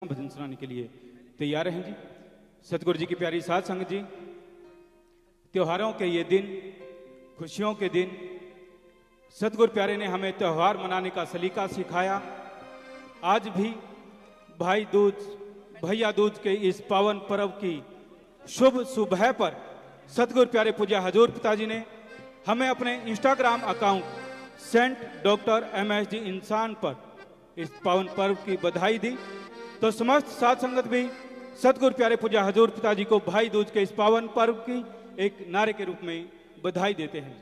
भजन सुनाने के लिए तैयार हैं जी। सतगुरु जी की प्यारी साध संगत जी, त्योहारों के ये दिन, खुशियों के दिन, सतगुरु प्यारे ने हमें त्यौहार मनाने का सलीका सिखाया। आज भी भाई दूज, भैया दूज के इस पावन पर्व की शुभ सुबह पर सतगुरु प्यारे पूज्य हजूर पिताजी ने हमें अपने Instagram account saint doctor MS G Insan पर इस पावन पर्व की बधाई दी। तो समस्त साध संगत भी सतगुरु प्यारे पूज्य हजूर पिताजी को भाई दूज के इस पावन पर्व की एक नारे के रूप में बधाई देते हैं।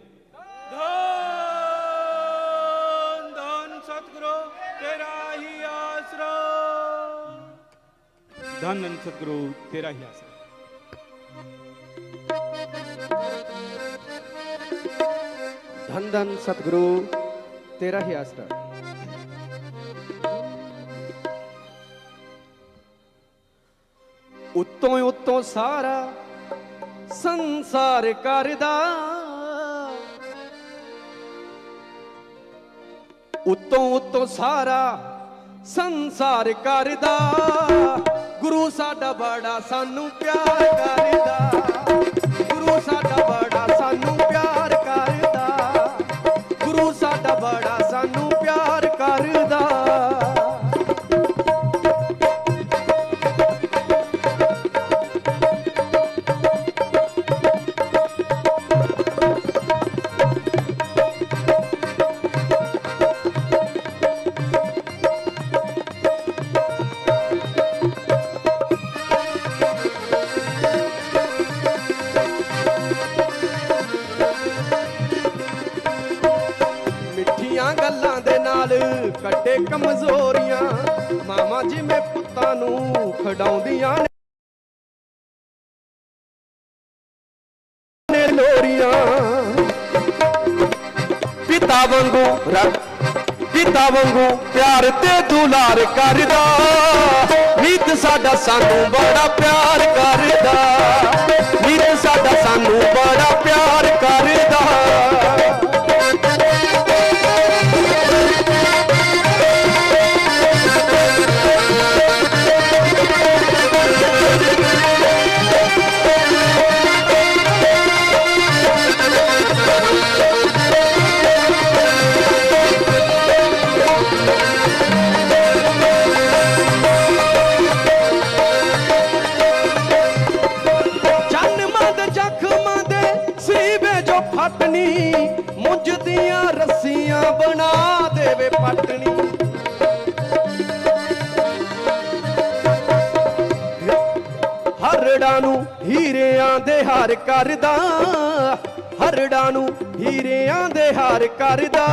धन धन सतगुरु तेरा ही आसरा, धन धन सतगुरु तेरा ही आसरा। धन धन सतगुरु तेरा ही आसरा। उत्तों उत्तों सारा संसार करदा, उत्तों उत्तों सारा संसार करदा, गुरु साडा बड़ा सानू प्यार करदा, गुरु साडा बड़ा सानू प्यार करदा, गुरु साडा बड़ा सानू प्यार करदा। गल्लां दे नाल कटे कमजोरियां, मामा जी में पुत्तां नूं खड़ाउंदियां ने लोरियां। पिता वांगू प्यार ते दुलार करदा, मीत साडा सानू बड़ा प्यार करदा, मीत साडा सानू बड़ा प्यार करदा। मुंज दियां रस्सियां बना देवे पटनी, हरड़ा नू हीरियां दे हार करदा, हरड़ा नू हीरियां दे हार करदा,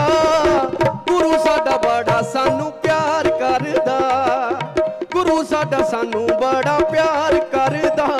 गुरु साडा बड़ा सानू प्यार करदा, गुरु साडा सानू बड़ा प्यार करदा।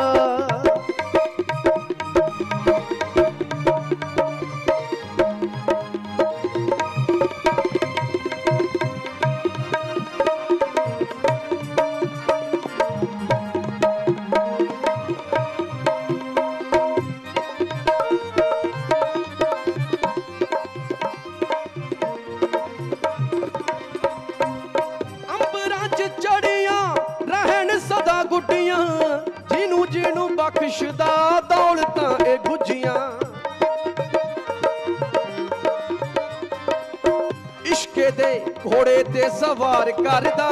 जिनू जिनू बख्शदा दौलतां ए गुजियां, इश्क दे घोड़े ते सवार करदा,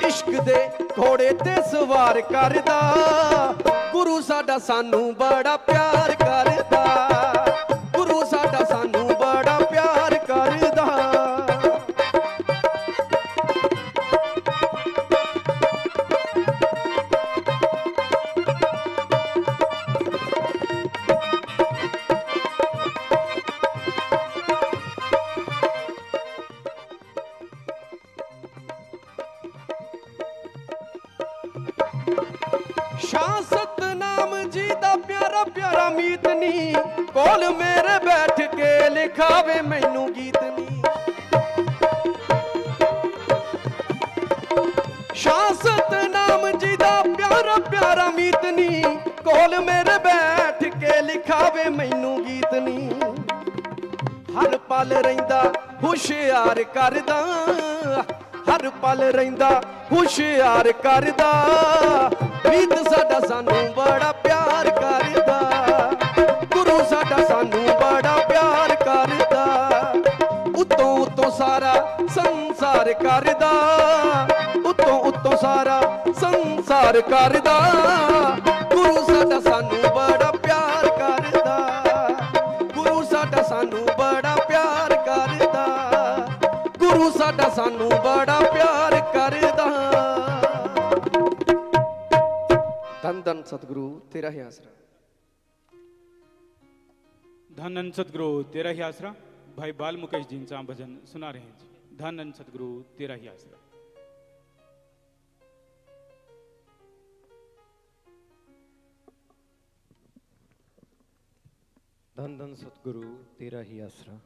इश्क दे घोड़े ते सवार करदा, गुरु साडा सानू बड़ा प्यार करदा, गुरु साडा सानू बड़ा प्यार करदा। शाह सतनाम जी दा प्यारा प्यारा मीतनी, कोल मेरे बैठ के लिखावे मैनू गीतनी। शाह सतनाम जी दा प्यारा प्यारा मीतनी, कोल मेरे बैठ के लिखावे मैनू गीतनी। हर पल रहिंदा हुशियार करदा, हर पल रहिंदा हुशियार करदा मीत साडा सानू बड़ा प्यार करदा गुरु साडा सानू बड़ा प्यार करदा उतों उतों सारा संसार करदा उतों उतों सारा संसार करदा गुरु साडा सानू बड़ा प्यार करदा गुरु साडा सानू बड़ा प्यार करदा गुरु साडा सानू बड़ा प्यार करदा धन धन सतगुरु तेरा ही आसरा धन धन सतगुरु तेरा ही आसरा भाई बाल मुकेश जींचा भजन सुना रहे हैं जी। धन धन सतगुरु तेरा ही आसरा। धन धन सतगुरु तेरा ही आसरा।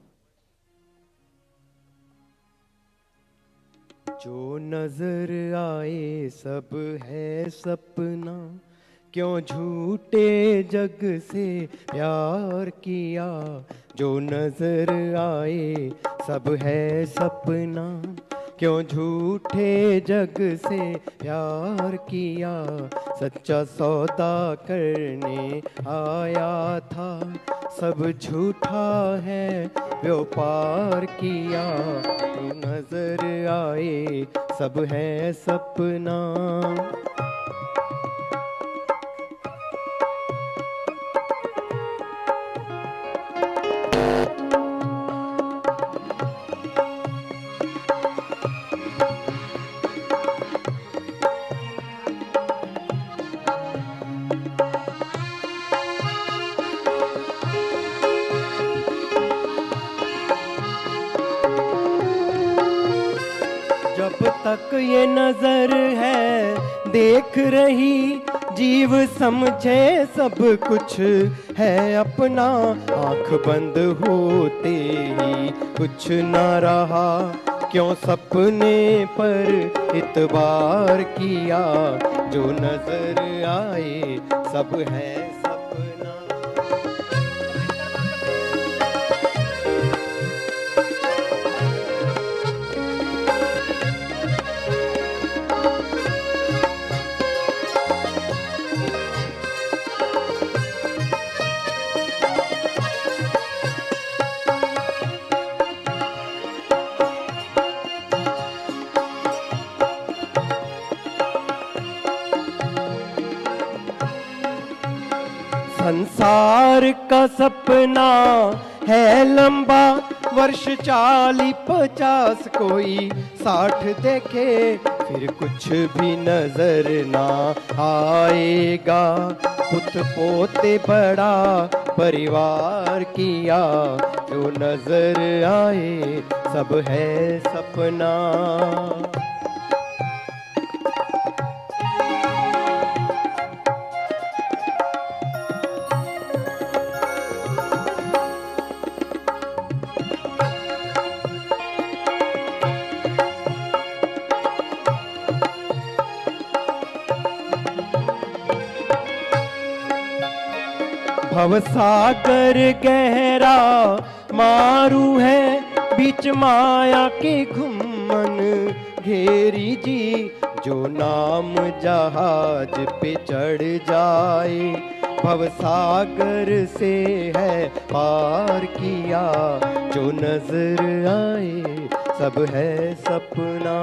जो नजर आए सब है सपना क्यों झूठे जग से प्यार किया जो नजर आए सब है सपना क्यों झूठे जग से प्यार किया सच्चा सौदा करने आया था सब झूठा है व्यापार किया तो नजर आए सब है सपना। तक ये नजर है देख रही जीव समझे सब कुछ है अपना आंख बंद होते ही कुछ ना रहा क्यों सपने पर इतबार किया जो नजर आए सब है सपना। संसार का सपना है लंबा वर्ष 40-50 कोई 60 देखे फिर कुछ भी नजर ना आएगा पुत पोते बड़ा परिवार किया जो नजर आए सब है सपना। भवसागर गहरा मारू है बीच माया के घुमन घेरी जी जो नाम जहाज पे चढ़ जाए भवसागर से है पार किया जो नजर आए सब है सपना।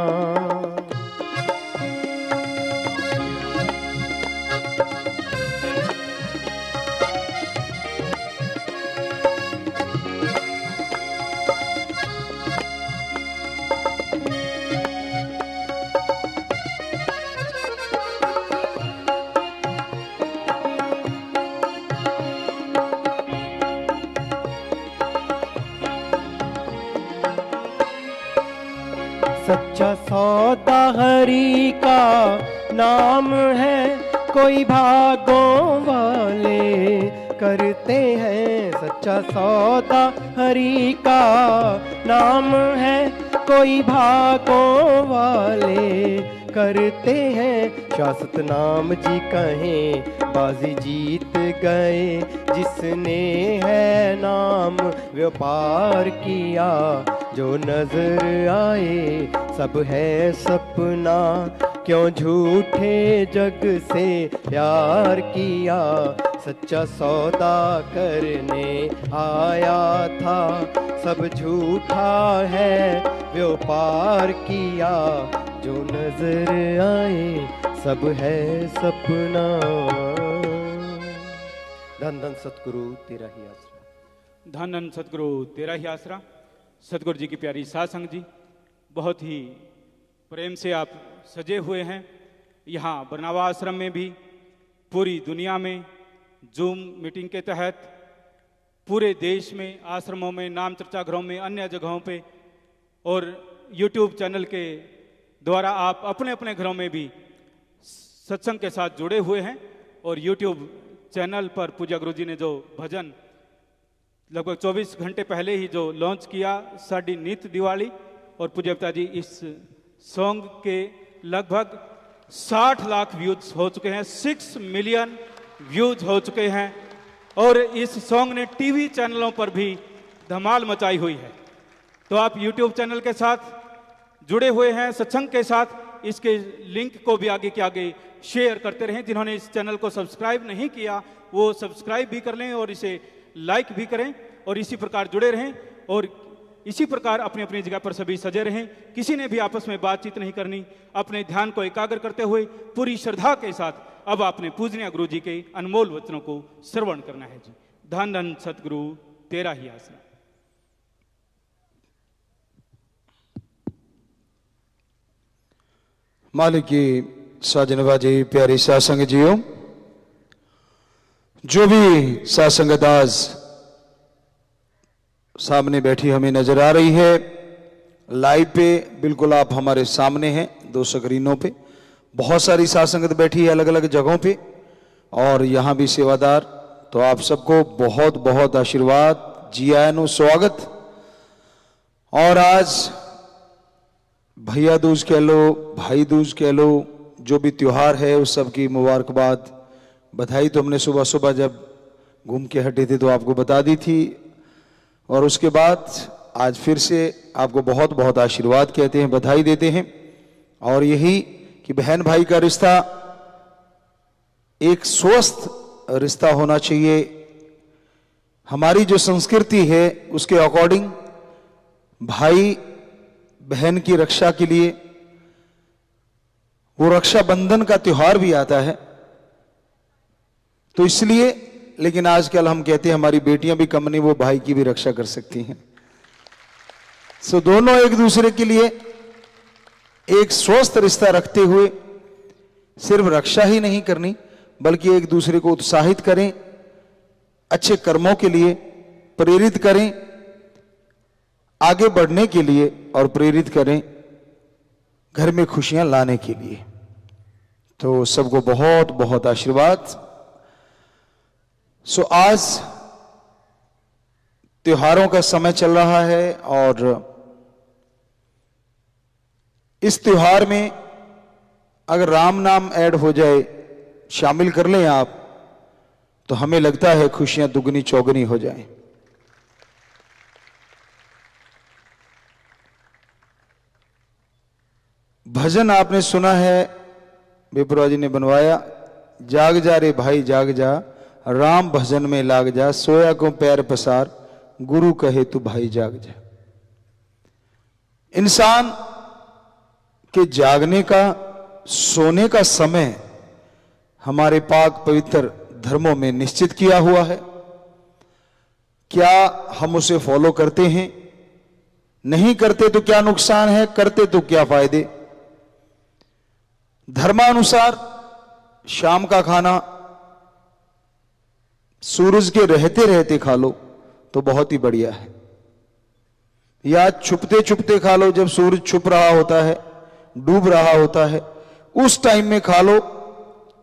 सच्चा सौदा हरि का नाम है कोई भागों वाले करते हैं सच्चा सौदा हरि का नाम है कोई भागों वाले करते हैं शाश्वत नाम जी कहें बाजी जीत गए जिसने है नाम व्यापार किया जो नजर आए सब है सपना, क्यों झूठे जग से प्यार किया, सच्चा सौदा करने आया था, सब झूठा है व्यापार किया, जो नजर आए सब है सपना। धन धन सतगुरु तेरा ही आसरा। धन धन सतगुरु तेरा ही आसरा। सतगुरु जी की प्यारी साध संगत जी, बहुत ही प्रेम से आप सजे हुए हैं। यहाँ बरनावा आश्रम में भी पूरी दुनिया में जूम मीटिंग के तहत पूरे देश में आश्रमों में, नाम चर्चा घरों में, अन्य जगहों पे और यूट्यूब चैनल के द्वारा आप अपने अपने घरों में भी सत्संग के साथ जुड़े हुए हैं। और यूट्यूब चैनल पर पूज्य गुरु जी ने जो भजन लगभग 24 घंटे पहले ही जो लॉन्च किया, साडी नीत दिवाली, और पूज्य पिता जी इस सॉन्ग के लगभग 60 लाख व्यूज हो चुके हैं, 6 मिलियन व्यूज हो चुके हैं। और इस सॉन्ग ने टीवी चैनलों पर भी धमाल मचाई हुई है। तो आप यूट्यूब चैनल के साथ जुड़े हुए हैं, सत्संग के साथ, इसके लिंक को भी आगे के आगे शेयर करते रहें। जिन्होंने इस चैनल को सब्सक्राइब नहीं किया वो सब्सक्राइब भी कर लें और इसे लाइक भी करें, और इसी प्रकार जुड़े रहें और इसी प्रकार अपनी अपनी जगह पर सभी सजे रहें। किसी ने भी आपस में बातचीत नहीं करनी, अपने ध्यान को एकाग्र करते हुए पूरी श्रद्धा के साथ अब आपने पूजनीय गुरु जी के अनमोल वचनों को श्रवण करना है जी। धन धन सतगुरु तेरा ही आसरा। मालिक की साजनबाजी, प्यारी सासंग जियो, जो भी सासंगत आज सामने बैठी हमें नजर आ रही है लाइव पे, बिल्कुल आप हमारे सामने हैं, 2 स्क्रीनों पे बहुत सारी सासंगत बैठी है अलग अलग जगहों पे, और यहाँ भी सेवादार। तो आप सबको बहुत बहुत आशीर्वाद, जी आयन नो स्वागत। और आज भैया दूज कह लो, भाई दूज कह लो, जो भी त्योहार है उस सब की मुबारकबाद, बधाई तो हमने सुबह सुबह जब घूम के हटे थे तो आपको बता दी थी। और उसके बाद आज फिर से आपको बहुत बहुत आशीर्वाद कहते हैं, बधाई देते हैं। और यही कि बहन भाई का रिश्ता एक स्वस्थ रिश्ता होना चाहिए। हमारी जो संस्कृति है उसके अकॉर्डिंग भाई बहन की रक्षा के लिए वो रक्षाबंधन का त्योहार भी आता है, तो इसलिए, लेकिन आजकल हम कहते हैं हमारी बेटियां भी कम नहीं, वो भाई की भी रक्षा कर सकती हैं। सो दोनों एक दूसरे के लिए एक स्वस्थ रिश्ता रखते हुए सिर्फ रक्षा ही नहीं करनी, बल्कि एक दूसरे को उत्साहित करें, अच्छे कर्मों के लिए प्रेरित करें, आगे बढ़ने के लिए, और प्रेरित करें घर में खुशियां लाने के लिए। तो सबको बहुत बहुत आशीर्वाद। सो आज त्योहारों का समय चल रहा है, और इस त्योहार में अगर राम नाम ऐड हो जाए, शामिल कर लें आप, तो हमें लगता है खुशियां दुगनी चौगनी हो जाएं। भजन आपने सुना है, विप्रा जी ने बनवाया, जाग जा रे भाई जाग जा, राम भजन में लाग जा, सोया को पैर पसार, गुरु कहे तू भाई जाग जा। इंसान के जागने का, सोने का समय हमारे पाक पवित्र धर्मों में निश्चित किया हुआ है। क्या हम उसे फॉलो करते हैं? नहीं करते तो क्या नुकसान है, करते तो क्या फायदे? धर्मानुसार शाम का खाना सूरज के रहते रहते खा लो तो बहुत ही बढ़िया है, या छुपते छुपते खा लो, जब सूरज छुप रहा होता है, डूब रहा होता है, उस टाइम में खा लो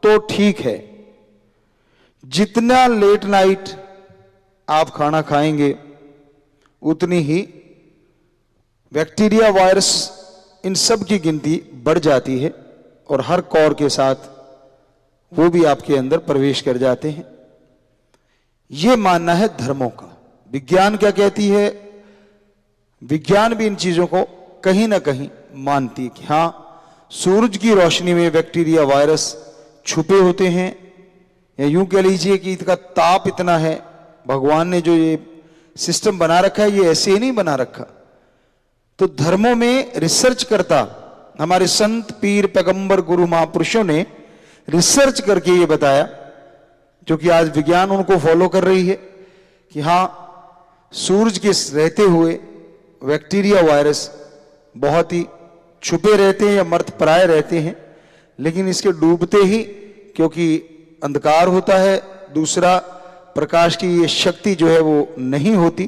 तो ठीक है। जितना लेट नाइट आप खाना खाएंगे उतनी ही बैक्टीरिया, वायरस, इन सब की गिनती बढ़ जाती है, और हर कौर के साथ वो भी आपके अंदर प्रवेश कर जाते हैं। ये मानना है धर्मों का। विज्ञान क्या कहती है? विज्ञान भी इन चीजों को कहीं ना कहीं मानती है कि हाँ, सूरज की रोशनी में बैक्टीरिया वायरस छुपे होते हैं, या यूं कह लीजिए कि इसका ताप इतना है, भगवान ने जो ये सिस्टम बना रखा है ये ऐसे ही नहीं बना रखा। तो धर्मों में रिसर्च करता हमारे संत पीर पैगंबर गुरु महापुरुषों ने रिसर्च करके ये बताया, जो कि आज विज्ञान उनको फॉलो कर रही है, कि हाँ, सूरज के रहते हुए बैक्टीरिया वायरस बहुत ही छुपे रहते हैं या मर्तप्राय रहते हैं, लेकिन इसके डूबते ही, क्योंकि अंधकार होता है, दूसरा प्रकाश की ये शक्ति जो है वो नहीं होती,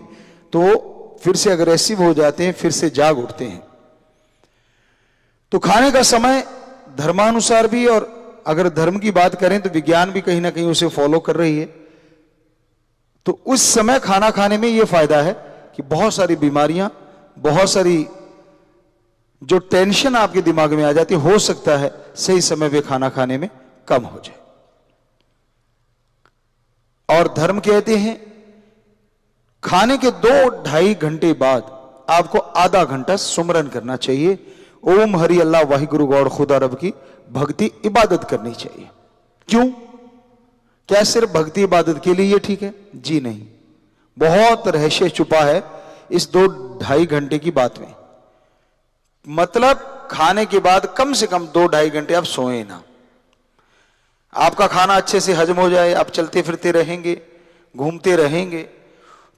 तो फिर से अग्रेसिव हो जाते हैं, फिर से जाग उठते हैं। तो खाने का समय धर्मानुसार भी, और अगर धर्म की बात करें तो विज्ञान भी कहीं ना कहीं उसे फॉलो कर रही है। तो उस समय खाना खाने में यह फायदा है कि बहुत सारी बीमारियां, बहुत सारी जो टेंशन आपके दिमाग में आ जाती है, हो सकता है सही समय पे खाना खाने में कम हो जाए। और धर्म कहते हैं खाने के 2-2.5 घंटे बाद आपको आधा घंटा सुमरन करना चाहिए, ओम हरि अल्लाह वाहिगुरु गौड़ खुदा रब की भक्ति इबादत करनी चाहिए। क्यों? क्या सिर्फ भक्ति इबादत के लिए ये ठीक है? जी नहीं, बहुत रहस्य छुपा है इस 2-2.5 घंटे की बात में। मतलब खाने के बाद कम से कम 2-2.5 घंटे आप सोए ना, आपका खाना अच्छे से हजम हो जाए, आप चलते फिरते रहेंगे, घूमते रहेंगे,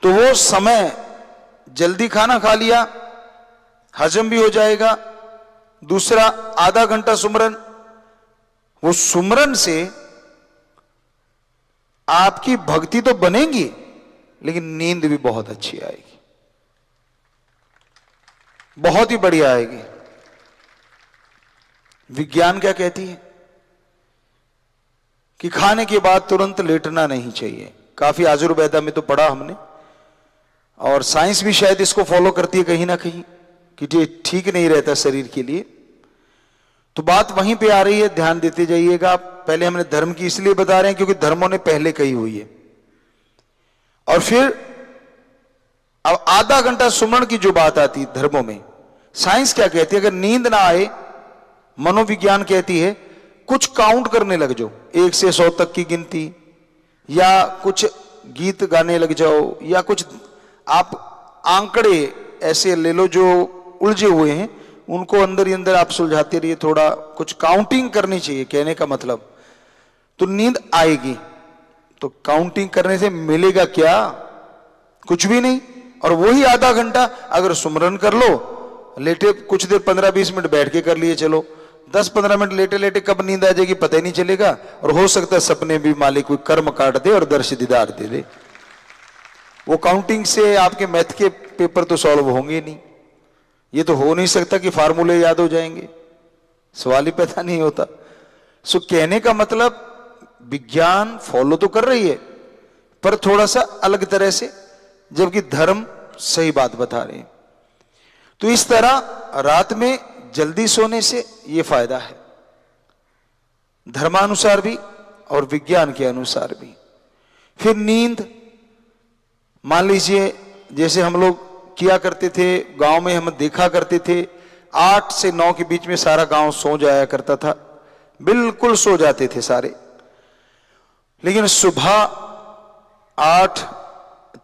तो वो समय जल्दी खाना खा लिया, हजम भी हो जाएगा। दूसरा, आधा घंटा सुमरन, वो सुमरन से आपकी भक्ति तो बनेगी, लेकिन नींद भी बहुत अच्छी आएगी, बहुत ही बढ़िया आएगी। विज्ञान क्या कहती है कि खाने के बाद तुरंत लेटना नहीं चाहिए। काफी आयुर्वेदा में तो पढ़ा हमने, और साइंस भी शायद इसको फॉलो करती है कहीं ना कहीं, कि ये ठीक नहीं रहता शरीर के लिए। तो बात वहीं पे आ रही है, ध्यान देते जाइएगा। पहले हमने धर्म की इसलिए बता रहे हैं क्योंकि धर्मों ने पहले कही हुई है, और फिर अब आधा घंटा सुमरण की जो बात आती है धर्मों में, साइंस क्या कहती है? अगर नींद ना आए, मनोविज्ञान कहती है कुछ काउंट करने लग जाओ, 1 से 100 तक की गिनती, या कुछ गीत गाने लग जाओ, या कुछ आप आंकड़े ऐसे ले लो जो उलझे हुए हैं, उनको अंदर ही अंदर आप सुलझाते रहिए, थोड़ा कुछ काउंटिंग करनी चाहिए, कहने का मतलब। तो नींद आएगी। तो काउंटिंग करने से मिलेगा क्या? कुछ भी नहीं। और वही आधा घंटा अगर सुमरन कर लो, लेटे कुछ देर 15-20 मिनट बैठ के कर लिए, चलो 10-15 मिनट लेटे लेटे कब नींद आ जाएगी पता ही नहीं चलेगा। और हो सकता है सपने भी मालिक कोई कर्म काट दे और दर्श दीदार दे दे। वो काउंटिंग से आपके मैथ के पेपर तो सॉल्व होंगे नहीं। ये तो हो नहीं सकता कि फार्मूले याद हो जाएंगे, सवाल ही पैदा नहीं होता। सो कहने का मतलब विज्ञान फॉलो तो कर रही है, पर थोड़ा सा अलग तरह से, जबकि धर्म सही बात बता रहे हैं। तो इस तरह रात में जल्दी सोने से यह फायदा है, धर्मानुसार भी और विज्ञान के अनुसार भी। फिर नींद, मान लीजिए जैसे हम लोग किया करते थे, गांव में हम देखा करते थे 8 से 9 के बीच में सारा गांव सो जाया करता था, बिल्कुल सो जाते थे सारे। लेकिन सुबह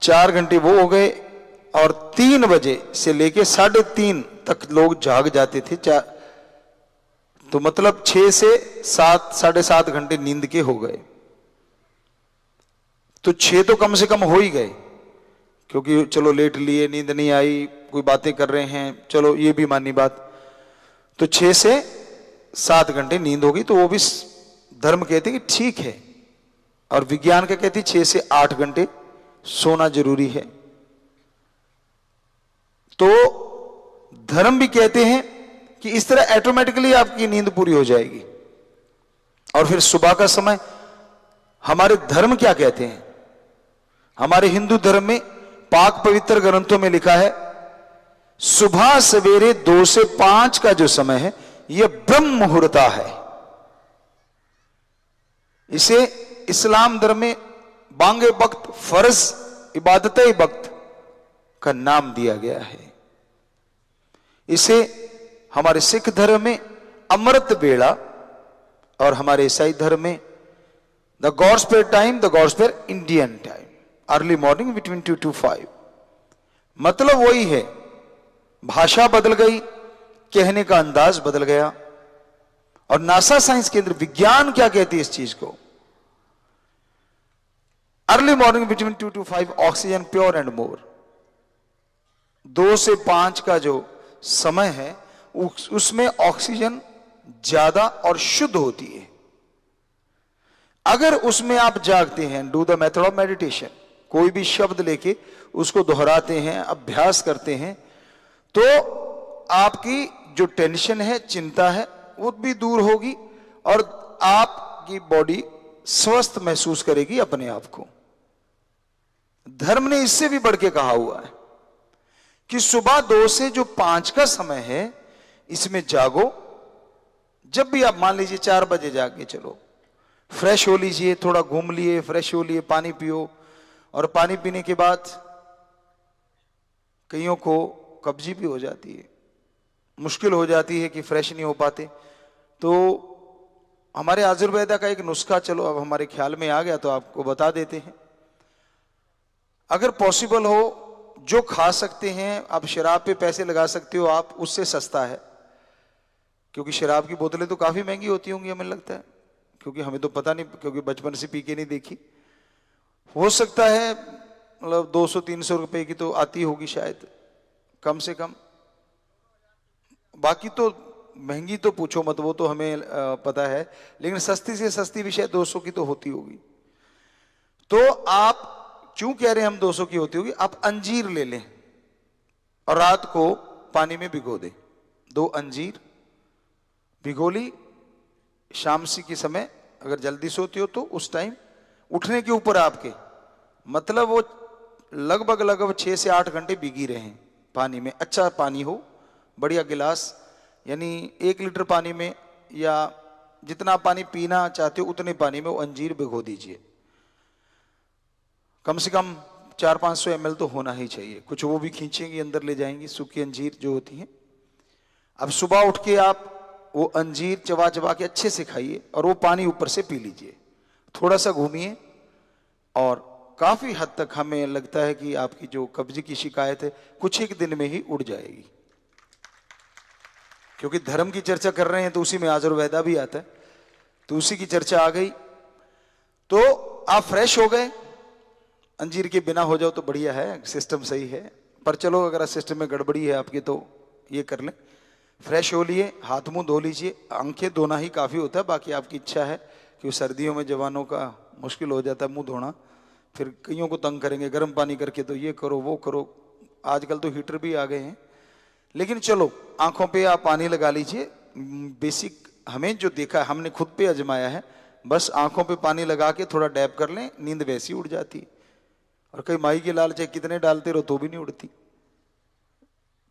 4 घंटे वो हो गए, और 3 बजे से लेके 3:30 तक लोग जाग जाते थे। तो मतलब 6 से 7, 7.5 घंटे नींद के हो गए। तो 6 तो कम से कम हो ही गए, क्योंकि चलो लेट लिए, नींद नहीं आई, कोई बातें कर रहे हैं, चलो ये भी मानी बात। तो 6 से 7 घंटे नींद होगी, तो वो भी धर्म कहते कि ठीक है। और विज्ञान क्या कहती? 6 से 8 घंटे सोना जरूरी है। तो धर्म भी कहते हैं कि इस तरह ऑटोमेटिकली आपकी नींद पूरी हो जाएगी। और फिर सुबह का समय, हमारे धर्म क्या कहते हैं? हमारे हिंदू धर्म में पाक पवित्र ग्रंथों में लिखा है, सुबह सवेरे 2 से 5 का जो समय है यह ब्रह्म मुहूर्ता है। इसे इस्लाम धर्म में बांगे वक्त, फर्ज इबादत वक्त का नाम दिया गया है। इसे हमारे सिख धर्म में अमृत बेड़ा और हमारे ईसाई धर्म में the gods prayer time, the gods prayer Indian time, early morning between 2 to 5। मतलब वही है, भाषा बदल गई, कहने का अंदाज बदल गया। और नासा साइंस केंद्र विज्ञान क्या कहती है इस चीज को? Early morning between 2 to 5 oxygen pure and more. 2 से 5 का जो समय है उसमें ऑक्सीजन ज्यादा और शुद्ध होती है। अगर उसमें आप जागते हैं, do the method of meditation, कोई भी शब्द लेके उसको दोहराते हैं, अभ्यास करते हैं, तो आपकी जो टेंशन है, चिंता है, वो भी दूर होगी और आपकी बॉडी स्वस्थ महसूस करेगी अपने आप को। धर्म ने इससे भी बढ़ के कहा हुआ है कि सुबह 2 से जो 5 का समय है इसमें जागो। जब भी आप मान लीजिए 4 बजे जाके चलो, फ्रेश हो लीजिए, थोड़ा घूम लिए, फ्रेश हो लिए, पानी पियो। और पानी पीने के बाद कईयों को कब्जी भी हो जाती है, मुश्किल हो जाती है कि फ्रेश नहीं हो पाते। तो हमारे आयुर्वेदा का एक नुस्खा, चलो अब हमारे ख्याल में आ गया तो आपको बता देते हैं। अगर पॉसिबल हो, जो खा सकते हैं, आप शराब पे पैसे लगा सकते हो आप, उससे सस्ता है, क्योंकि शराब की बोतलें तो काफी महंगी होती होंगी हमें लगता है, क्योंकि हमें तो पता नहीं, क्योंकि बचपन से पी के नहीं देखी। हो सकता है मतलब 200-300 रुपए की तो आती होगी शायद, कम से कम। बाकी तो महंगी तो पूछो मत, वो तो हमें पता है, लेकिन सस्ती से सस्ती भी शायद 200 की तो होती होगी। तो आप क्यों कह रहे हैं हम 200 की होती होगी? आप अंजीर ले लें और रात को पानी में भिगो दें। 2 अंजीर भिगो ली, शाम सी के समय अगर जल्दी सोती हो तो उस टाइम उठने के ऊपर आपके, मतलब वो लगभग 6 से 8 घंटे भिगी रहे पानी में। अच्छा पानी हो, बढ़िया गिलास, यानी 1 लीटर पानी में या जितना पानी पीना चाहते हो उतने पानी में वो अंजीर भिगो दीजिए। कम से कम 400-500 ml तो होना ही चाहिए। कुछ वो भी खींचेंगी, अंदर ले जाएंगी, सूखी अंजीर जो होती हैं। अब सुबह उठ के आप वो अंजीर चबा चबा के अच्छे से खाइए और वो पानी ऊपर से पी लीजिए। थोड़ा सा घूमिए और काफी हद तक हमें लगता है कि आपकी जो कब्ज की शिकायत है कुछ एक दिन में ही उड़ जाएगी। क्योंकि धर्म की चर्चा कर रहे हैं तो उसी में आयुर्वेदा भी आता है, तो उसी की चर्चा आ गई। तो आप फ्रेश हो गए, अंजीर के बिना हो जाओ तो बढ़िया है, सिस्टम सही है। पर चलो अगर सिस्टम में गड़बड़ी है आपकी तो ये कर लें, फ्रेश हो लिए, हाथ मुंह धो लीजिए। आंखें धोना ही काफी होता है, बाकी आपकी इच्छा है कि सर्दियों में जवानों का मुश्किल हो जाता है मुंह धोना, फिर कईयों को तंग करेंगे गर्म पानी करके, तो ये करो वो करो। आजकल तो हीटर भी आ गए हैं, लेकिन चलो आंखों पे आप पानी लगा लीजिए। बेसिक हमें जो देखा, हमने खुद पे आजमाया है, बस आंखों पे पानी लगा के थोड़ा डैब कर लें, नींद वैसी उड़ जाती। और कई माई के लाल चाहे कितने डालते रहो तो भी नहीं उड़ती।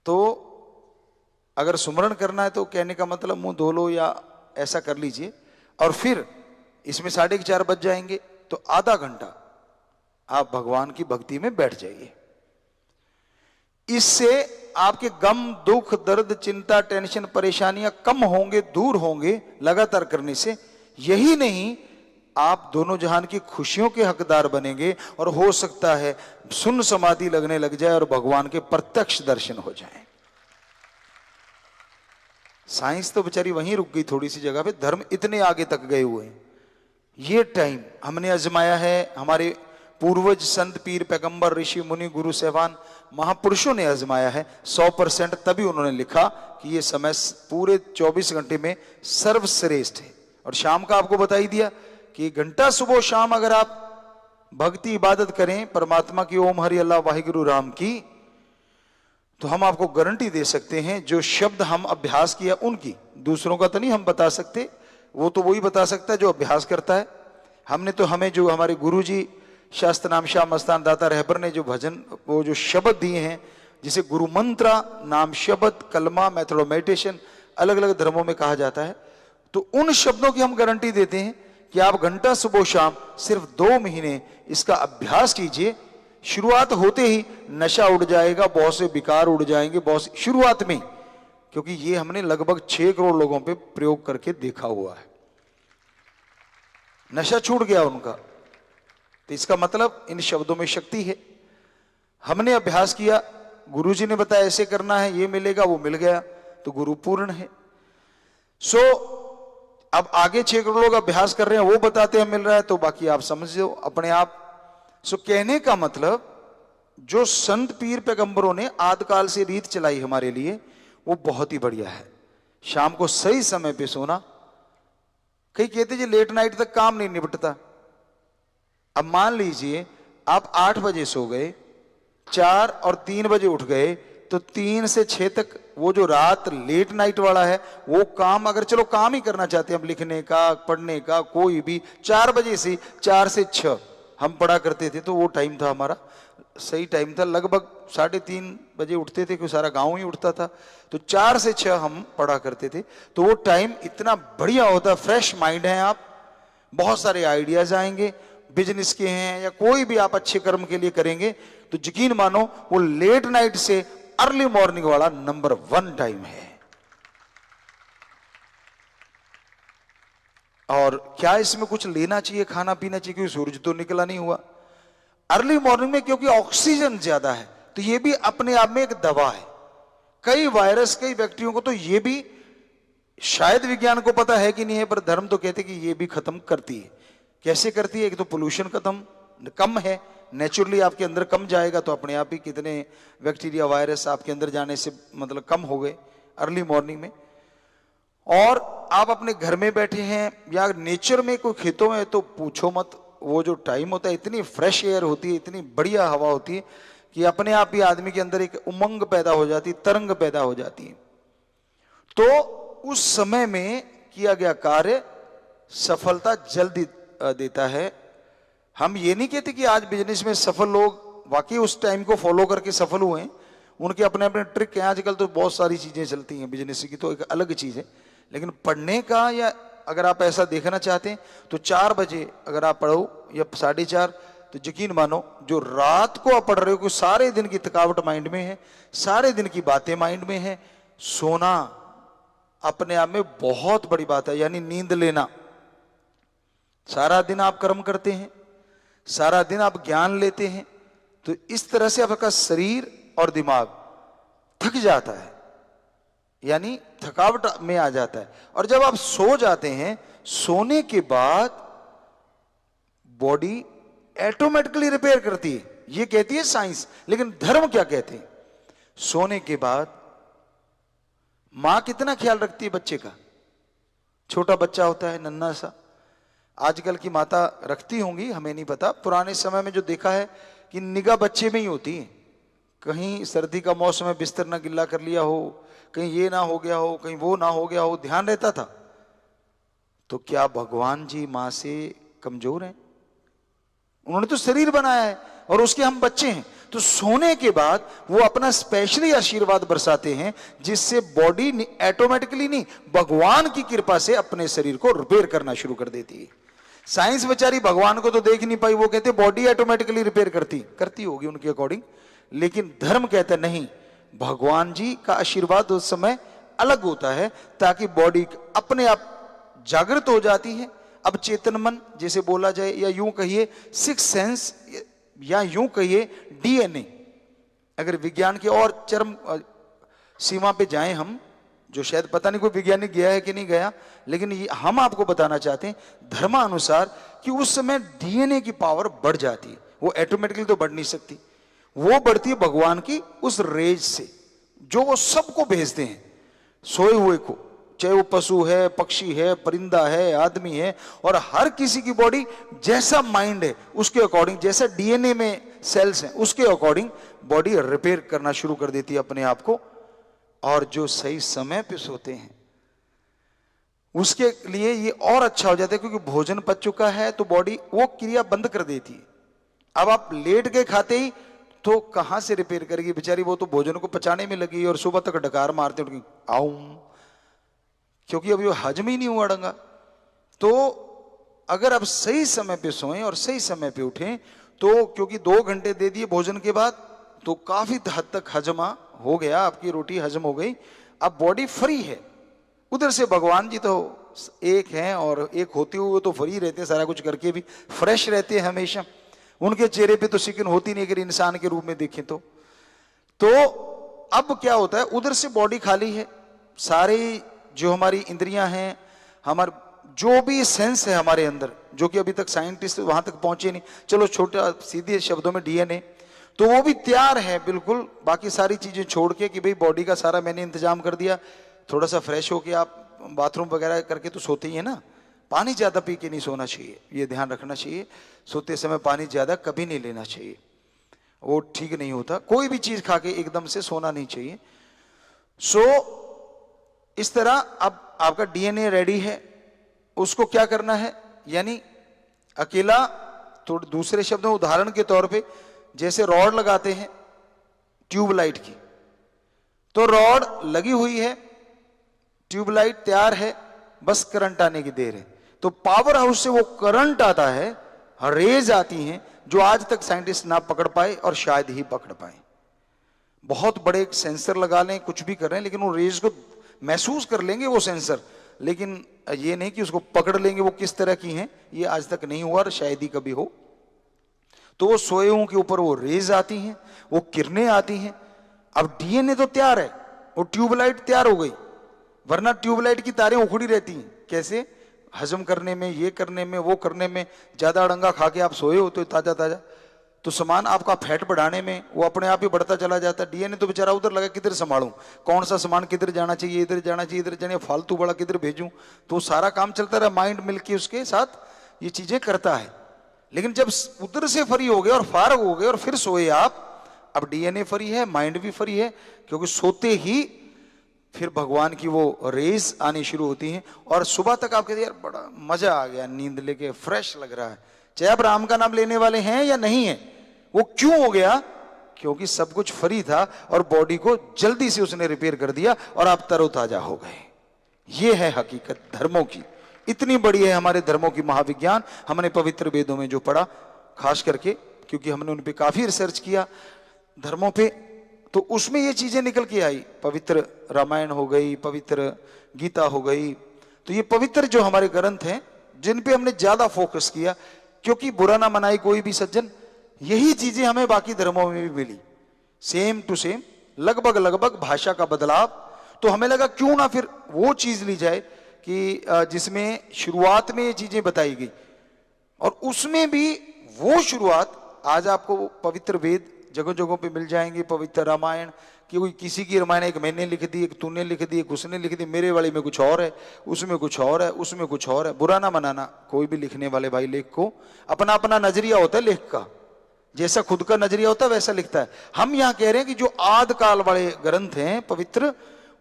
तो अगर सुमरण करना है तो कहने का मतलब मुंह धो लो या ऐसा कर लीजिए, और फिर इसमें 4:30 बज जाएंगे तो आधा घंटा आप भगवान की भक्ति में बैठ जाइए। इससे आपके गम, दुख, दर्द, चिंता, टेंशन, परेशानियां कम होंगे, दूर होंगे लगातार करने से। यही नहीं, आप दोनों जहान की खुशियों के हकदार बनेंगे और हो सकता है सुन्न समाधि लगने लग जाए और भगवान के प्रत्यक्ष दर्शन हो जाएं। साइंस तो बेचारी वहीं रुक गई थोड़ी सी जगह पे, धर्म इतने आगे तक गए हुए हैं। ये टाइम हमने आजमाया है, हमारे पूर्वज संत पीर पैगंबर ऋषि मुनि गुरु सहबान महापुरुषों ने आजमाया है 100%। तभी उन्होंने लिखा कि ये समय पूरे 24 घंटे में सर्वश्रेष्ठ है। और शाम का आपको बता ही दिया कि घंटा सुबह शाम अगर आप भक्ति इबादत करें परमात्मा की, ओम हरि अल्लाह वाहिगुरु राम की, तो हम आपको गारंटी दे सकते हैं जो शब्द हम अभ्यास किया उनकी, दूसरों का तो नहीं हम बता सकते, वो तो वही बता सकता है जो अभ्यास करता है। हमने तो, हमें जो हमारे गुरुजी शास्त्र नाम शाह मस्तान दाता रहबर ने जो भजन, वो जो शब्द दिए हैं, जिसे गुरु मंत्र, नाम शब्द, कलमा, मेथड ऑफ मेडिटेशन अलग अलग धर्मों में कहा जाता है, तो उन शब्दों की हम गारंटी देते हैं कि आप घंटा सुबह शाम सिर्फ 2 महीने इसका अभ्यास कीजिए। शुरुआत होते ही नशा उड़ जाएगा, बहुत से विकार उड़ जाएंगे, बहुत से शुरुआत में, क्योंकि ये हमने लगभग 6 करोड़ लोगों पे प्रयोग करके देखा हुआ है। नशा छूट गया उनका। तो इसका मतलब इन शब्दों में शक्ति है। हमने अभ्यास किया, गुरुजी ने बताया ऐसे करना है, ये मिलेगा, वो मिल गया, तो गुरु पूर्ण है। सो अब आगे 6 करोड़ लोग अभ्यास कर रहे हैं, वो बताते हैं मिल रहा है, तो बाकी आप समझो अपने आप। सो कहने का मतलब जो संत पीर पैगंबरों ने आदिकाल से रीत चलाई हमारे लिए, वो बहुत ही बढ़िया है। शाम को सही समय पे सोना। कई कहते जी लेट नाइट तक काम नहीं निपटता। अब मान लीजिए आप 8 बजे सो गए, 4 और 3 बजे उठ गए, तो 3 से 6 तक वो जो रात लेट नाइट वाला है, वो काम अगर चलो काम ही करना चाहते हैं हम, लिखने का, पढ़ने का, कोई भी 4 बजे से 4 से 6 हम पढ़ा करते थे, तो वो टाइम था हमारा, सही टाइम था। लगभग 3:30 बजे उठते थे, क्योंकि सारा गांव ही उठता था, तो 4 से 6 हम पढ़ा करते थे। तो वो टाइम इतना बढ़िया होता, फ्रेश माइंड है आप, बहुत सारे आइडियाज आएंगे, बिजनेस के हैं या कोई भी आप अच्छे कर्म के लिए करेंगे, तो यकीन मानो वो लेट नाइट से अर्ली मॉर्निंग वाला नंबर 1 टाइम है। और क्या इसमें कुछ लेना चाहिए, खाना पीना चाहिए, क्योंकि सूरज तो निकला नहीं हुआ अर्ली मॉर्निंग में, क्योंकि ऑक्सीजन ज्यादा है, तो ये भी अपने आप में एक दवा है। कई वायरस, कई बैक्टीरिया को तो ये भी शायद विज्ञान को पता है कि नहीं है, पर धर्म तो कहते कि ये भी खत्म करती है। कैसे करती है? एक तो पोल्यूशन खत्म कम है, नेचुरली आपके अंदर कम जाएगा, तो अपने आप ही कितने बैक्टीरिया वायरस आपके अंदर जाने से मतलब कम हो गए अर्ली मॉर्निंग में। और आप अपने घर में बैठे हैं या नेचर में कोई खेतों में, तो पूछो मत, वो जो टाइम होता है, इतनी फ्रेश एयर होती है, इतनी बढ़िया हवा होती है कि अपने आप ही आदमी के अंदर एक उमंग पैदा हो जाती, तरंग पैदा हो जाती है। तो उस समय में किया गया कार्य सफलता जल्दी देता है। हम ये नहीं कहते कि आज बिजनेस में सफल लोग वाकई उस टाइम को फॉलो करके सफल हुए हैं, उनके अपने अपने ट्रिक हैं। आजकल तो बहुत सारी चीजें चलती हैं बिजनेस की, तो एक अलग चीज है। लेकिन पढ़ने का, या अगर आप ऐसा देखना चाहते हैं, तो 4 बजे अगर आप पढ़ो या 4:30, तो यकीन मानो जो रात को आप पढ़ रहे हो, कि सारे दिन की थकावट माइंड में है, सारे दिन की बातें माइंड में है, सोना अपने आप में बहुत बड़ी बात है। यानी नींद लेना, सारा दिन आप कर्म करते हैं, सारा दिन आप ज्ञान लेते हैं, तो इस तरह से आपका शरीर और दिमाग थक जाता है, यानी थकावट में आ जाता है। और जब आप सो जाते हैं, सोने के बाद बॉडी ऑटोमेटिकली रिपेयर करती है, ये कहती है साइंस। लेकिन धर्म क्या कहते हैं? सोने के बाद मां कितना ख्याल रखती है बच्चे का? छोटा बच्चा होता है नन्हा सा, आजकल की माता रखती होंगी, हमें नहीं पता। पुराने समय में जो देखा है कि निगाह बच्चे में ही होती है, कहीं सर्दी का मौसम है, बिस्तर ना गिल्ला कर लिया हो, कहीं ये ना हो गया हो, कहीं वो ना हो गया हो, ध्यान रहता था। तो क्या भगवान जी मां से कमजोर हैं? उन्होंने तो शरीर बनाया है और उसके हम बच्चे हैं। तो सोने के बाद वो अपना स्पेशली आशीर्वाद बरसाते हैं, जिससे बॉडी ऑटोमेटिकली नहीं, भगवान की कृपा से अपने शरीर को रिपेयर करना शुरू कर देती है। साइंस बेचारी भगवान को तो देख नहीं पाई, वो कहते बॉडी ऑटोमेटिकली रिपेयर करती होगी उनके अकॉर्डिंग। लेकिन धर्म कहता नहीं, भगवान जी का आशीर्वाद उस समय अलग होता है, ताकि बॉडी अपने आप जागृत हो जाती है। अब चेतन मन जैसे बोला जाए, या यूं कहिए सिक्स सेंस, या यूं कहिए डीएनए, अगर विज्ञान के और चरम सीमा पे जाएं हम, जो शायद पता नहीं कोई वैज्ञानिक गया है कि नहीं गया, लेकिन हम आपको बताना चाहते हैं धर्मानुसार कि उस समय डीएनए की पावर बढ़ जाती है। वो ऑटोमेटिकली तो बढ़ नहीं सकती, वो बढ़ती है भगवान की उस रेज से, जो वो सबको भेजते हैं, सोए हुए को, चाहे वो पशु है, पक्षी है, परिंदा है, आदमी है, और हर किसी की बॉडी जैसा माइंड है उसके अकॉर्डिंग, जैसा डीएनए में सेल्स हैं उसके अकॉर्डिंग बॉडी रिपेयर करना शुरू कर देती है अपने आप को। और जो सही समय पे सोते हैं उसके लिए ये और अच्छा हो जाता है, क्योंकि भोजन पच चुका है तो बॉडी वो क्रिया बंद कर देती है। अब आप लेट के खाते ही तो कहां से रिपेयर करेगी बेचारी, वो तो भोजन को पचाने में लगी और सुबह तक डकार मारते उठकी आऊं, क्योंकि अभी वो हजम ही नहीं हुआ ढंगा। तो अगर आप सही समय पे सोएं और सही समय पे उठें, तो क्योंकि 2 घंटे दे दिए भोजन के बाद, तो काफी हद तक हजमा हो गया, आपकी रोटी हजम हो गई, अब बॉडी फ्री है, उधर से भगवान जी तो एक हैं और एक होते हुए तो फ्री रहते हैं, सारा कुछ करके भी फ्रेश रहते हैं हमेशा। उनके चेहरे पे तो सिकन होती नहीं अगर इंसान के रूप में देखें तो अब क्या होता है, उधर से बॉडी खाली है, सारे जो हमारी इंद्रियां हैं, हमारे जो भी सेंस है हमारे अंदर, जो कि अभी तक साइंटिस्ट वहां तक पहुंचे नहीं, चलो छोटा सीधे शब्दों में डीएनए, तो वो भी तैयार है बिल्कुल, बाकी सारी चीजें छोड़ के कि भाई बॉडी का सारा मैंने इंतजाम कर दिया, थोड़ा सा फ्रेश होके आप बाथरूम वगैरह करके तो सोते ही है ना, पानी ज्यादा पी के नहीं सोना चाहिए, ये ध्यान रखना चाहिए, सोते समय पानी ज्यादा कभी नहीं लेना चाहिए, वो ठीक नहीं होता, कोई भी चीज खा के एकदम से सोना नहीं चाहिए। इस तरह अब आपका डीएनए रेडी है, उसको क्या करना है, यानी अकेला, तो दूसरे शब्द में उदाहरण के तौर पे जैसे रॉड लगाते हैं ट्यूबलाइट की, तो रॉड लगी हुई है, ट्यूबलाइट तैयार है, बस करंट आने की देर है, तो पावर हाउस से वो करंट आता है, रेज आती हैं जो आज तक साइंटिस्ट ना पकड़ पाए और शायद ही पकड़ पाए। बहुत बड़े सेंसर लगा लें, कुछ भी कर रहे हैं, लेकिन वो रेज को महसूस कर लेंगे वो सेंसर, लेकिन ये नहीं कि उसको पकड़ लेंगे वो किस तरह की हैं, ये आज तक नहीं हुआ और शायद ही कभी हो। तो वो सोएओं के ऊपर वो रेज आती हैं, वो किरणें आती हैं। अब डीएनए तो तैयार है, वो ट्यूबलाइट तैयार हो गई, वरना ट्यूबलाइट की तारें उखड़ी रहती हैं, कैसे, हजम करने में, ये करने में, वो करने में, ज्यादा अड़ंगा खा के आप सोए हो तो ताजा ताजा, तो सामान आपका फैट बढ़ाने में वो अपने आप ही बढ़ता चला जाता है। डीएनए तो बेचारा उधर लगा, किधर संभालूं, कौन सा सामान किधर जाना चाहिए, इधर जाना चाहिए, इधर जाने, फालतू बड़ा किधर भेजूं, तो सारा काम चलता रहा, माइंड मिलके उसके साथ ये चीजें करता है। लेकिन जब उधर से फ्री हो गए और फारग हो गए और फिर सोए आप, अब डीएनए फ्री है, माइंड भी फ्री है, क्योंकि सोते ही फिर भगवान की वो रेज आनी शुरू होती हैं और सुबह तक आप कहते हैं यार बड़ा मजा आ गया, नींद लेके फ्रेश लग रहा है, चाहे आप राम का नाम लेने वाले हैं या नहीं है। वो क्यों हो गया, क्योंकि सब कुछ फ्री था और बॉडी को जल्दी से उसने रिपेयर कर दिया और आप तरोताजा हो गए। ये है हकीकत धर्मों की, इतनी बड़ी है हमारे धर्मों की महाविज्ञान। हमने पवित्र वेदों में जो पढ़ा, खास करके क्योंकि हमने उन पे काफी रिसर्च किया धर्मों पे, तो उसमें ये चीजें निकल के आई। पवित्र रामायण हो गई, पवित्र गीता हो गई, तो ये पवित्र जो हमारे ग्रंथ हैं जिन पे हमने ज्यादा फोकस किया, क्योंकि बुरा ना मनाए कोई भी सज्जन, यही चीजें हमें बाकी धर्मों में भी मिली, सेम टू सेम, लगभग लगभग भाषा का बदलाव। तो हमें लगा क्यों ना फिर वो चीज ली जाए कि जिसमें शुरुआत में ये चीजें बताई गई, और उसमें भी वो शुरुआत आज आपको पवित्र वेद जगह जगहों पे मिल जाएंगे। पवित्र रामायण कि कोई किसी की रामायण एक मैंने लिख दी, एक तूने लिख दी, एक उसने लिख दी, मेरे वाली में कुछ और है, उसमें कुछ और है, उसमें कुछ और है। बुरा ना मनाना, कोई भी लिखने वाले भाई लेख को अपना अपना नजरिया होता है, लेख का जैसा खुद का नजरिया होता है वैसा लिखता है। हम यहाँ कह रहे हैं कि जो आद काल वाले ग्रंथ हैं पवित्र,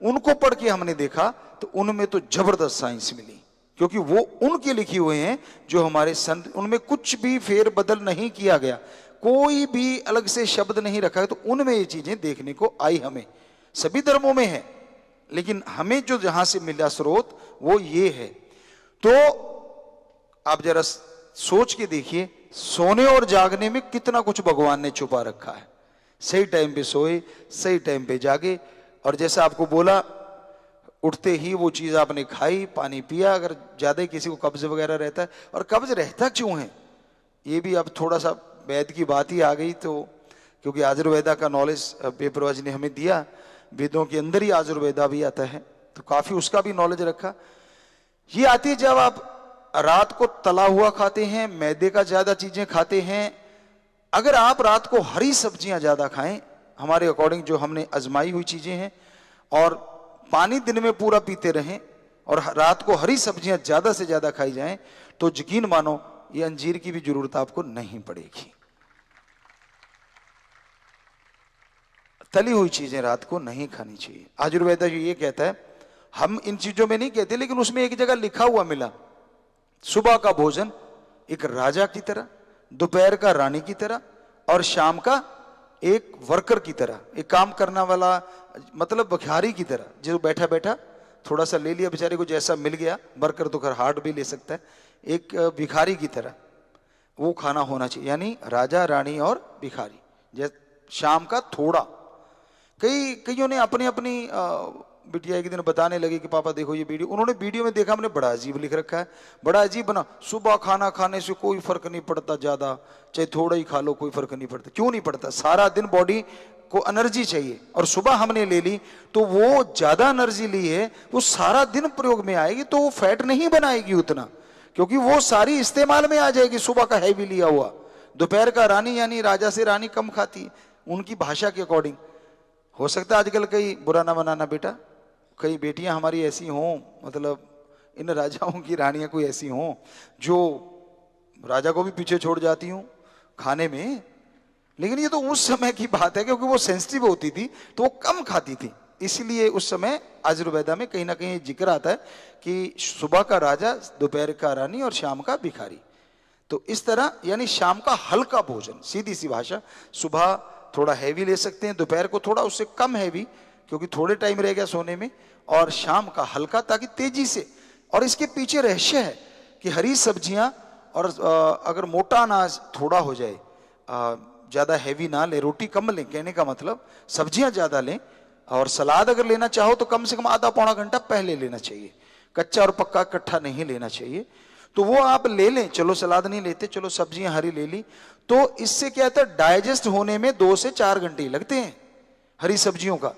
उनको पढ़ के हमने देखा तो उनमें तो जबरदस्त साइंस मिली, क्योंकि वो उनके लिखे हुए हैं जो हमारे संत, उनमें कुछ भी फेर बदल नहीं किया गया, कोई भी अलग से शब्द नहीं रखा है, तो उनमें ये चीजें देखने को आई। हमें सभी धर्मों में है, लेकिन हमें जो जहां से मिला स्रोत वो ये है। तो आप जरा सोच के देखिए, सोने और जागने में कितना कुछ भगवान ने छुपा रखा है। सही टाइम पे सोए, सही टाइम पे जागे, और जैसा आपको बोला उठते ही वो चीज आपने खाई, पानी पिया। अगर ज्यादा किसी को कब्ज वगैरह रहता है, और कब्ज रहता क्यों है ये भी अब थोड़ा सा वेद की बात ही आ गई, तो क्योंकि आयुर्वेदा का नॉलेज पेपरवा जी ने हमें दिया, वेदों के अंदर ही आयुर्वेदा भी आता है, तो काफी उसका भी नॉलेज रखा। ये आती है जब आप रात को तला हुआ खाते हैं, मैदे का ज्यादा चीजें खाते हैं। अगर आप रात को हरी सब्जियां ज्यादा खाएं, हमारे अकॉर्डिंग जो हमने आजमाई हुई चीजें हैं, और पानी दिन में पूरा पीते रहें और रात को हरी सब्जियां ज्यादा से ज्यादा खाई जाएं, तो यकीन मानो ये अंजीर की भी जरूरत आपको नहीं पड़ेगी। तली हुई चीजें रात को नहीं खानी चाहिए। आयुर्वेदा जो ये कहता है, हम इन चीजों में नहीं कहते, लेकिन उसमें एक जगह लिखा हुआ मिला, सुबह का भोजन एक राजा की तरह, दोपहर का रानी की तरह, और शाम का एक वर्कर की तरह, एक काम करने वाला, मतलब भिखारी की तरह, जो बैठा बैठा थोड़ा सा ले लिया बेचारे को, जैसा मिल गया। वर्कर तो खैर हार्ड भी ले सकता है, एक भिखारी की तरह वो खाना होना चाहिए, यानी राजा रानी और भिखारी। जैसे शाम का थोड़ा, कईयों ने अपनी अपनी बिटिया एक दिन बताने लगी कि पापा देखो ये वीडियो, उन्होंने वीडियो में देखा, हमने बड़ा अजीब लिख रखा है, बड़ा अजीब बना, सुबह खाना खाने से कोई फर्क नहीं पड़ता, ज्यादा चाहे थोड़ा ही खा लो कोई फर्क नहीं पड़ता। क्यों नहीं पड़ता? सारा दिन बॉडी को एनर्जी चाहिए, और सुबह हमने ले ली तो वो ज्यादा एनर्जी ली है, वो सारा दिन प्रयोग में आएगी, तो वो फैट नहीं बनाएगी उतना, क्योंकि वो सारी इस्तेमाल में आ जाएगी सुबह का हैवी लिया हुआ। दोपहर का रानी यानी राजा से रानी कम खाती है उनकी भाषा के अकॉर्डिंग। हो सकता है आजकल कई बुरा ना बनाना बेटा, कई बेटियां हमारी ऐसी हों, मतलब इन राजाओं की रानियां कोई ऐसी हों जो राजा को भी पीछे छोड़ जाती हूं खाने में, लेकिन ये तो उस समय की बात है, क्योंकि वो सेंसिटिव होती थी तो वो कम खाती थी, इसलिए उस समय आयुर्वेदा में कहीं ना कहीं जिक्र आता है कि सुबह का राजा, दोपहर का रानी और शाम का भिखारी। तो इस तरह यानी शाम का हल्का भोजन, सीधी सी भाषा, सुबह थोड़ा हैवी ले सकते हैं, दोपहर को थोड़ा उससे कम हैवी क्योंकि थोड़े टाइम रह गया सोने में, और शाम का हल्का ताकि तेजी से। और इसके पीछे रहस्य है कि हरी सब्जियां, और अगर मोटा अनाज थोड़ा हो जाए, ज्यादा हैवी ना ले, रोटी कम लें, कहने का मतलब सब्जियां ज्यादा लें, और सलाद अगर लेना चाहो तो कम से कम आधा पौना घंटा पहले लेना चाहिए, कच्चा और पक्का इकट्ठा नहीं लेना चाहिए। तो वो आप ले लें, चलो सलाद नहीं लेते, चलो सब्जियां हरी ले ली, तो इससे क्या होता है, डाइजेस्ट होने में 2 से 4 घंटे लगते हैं हरी सब्जियों का,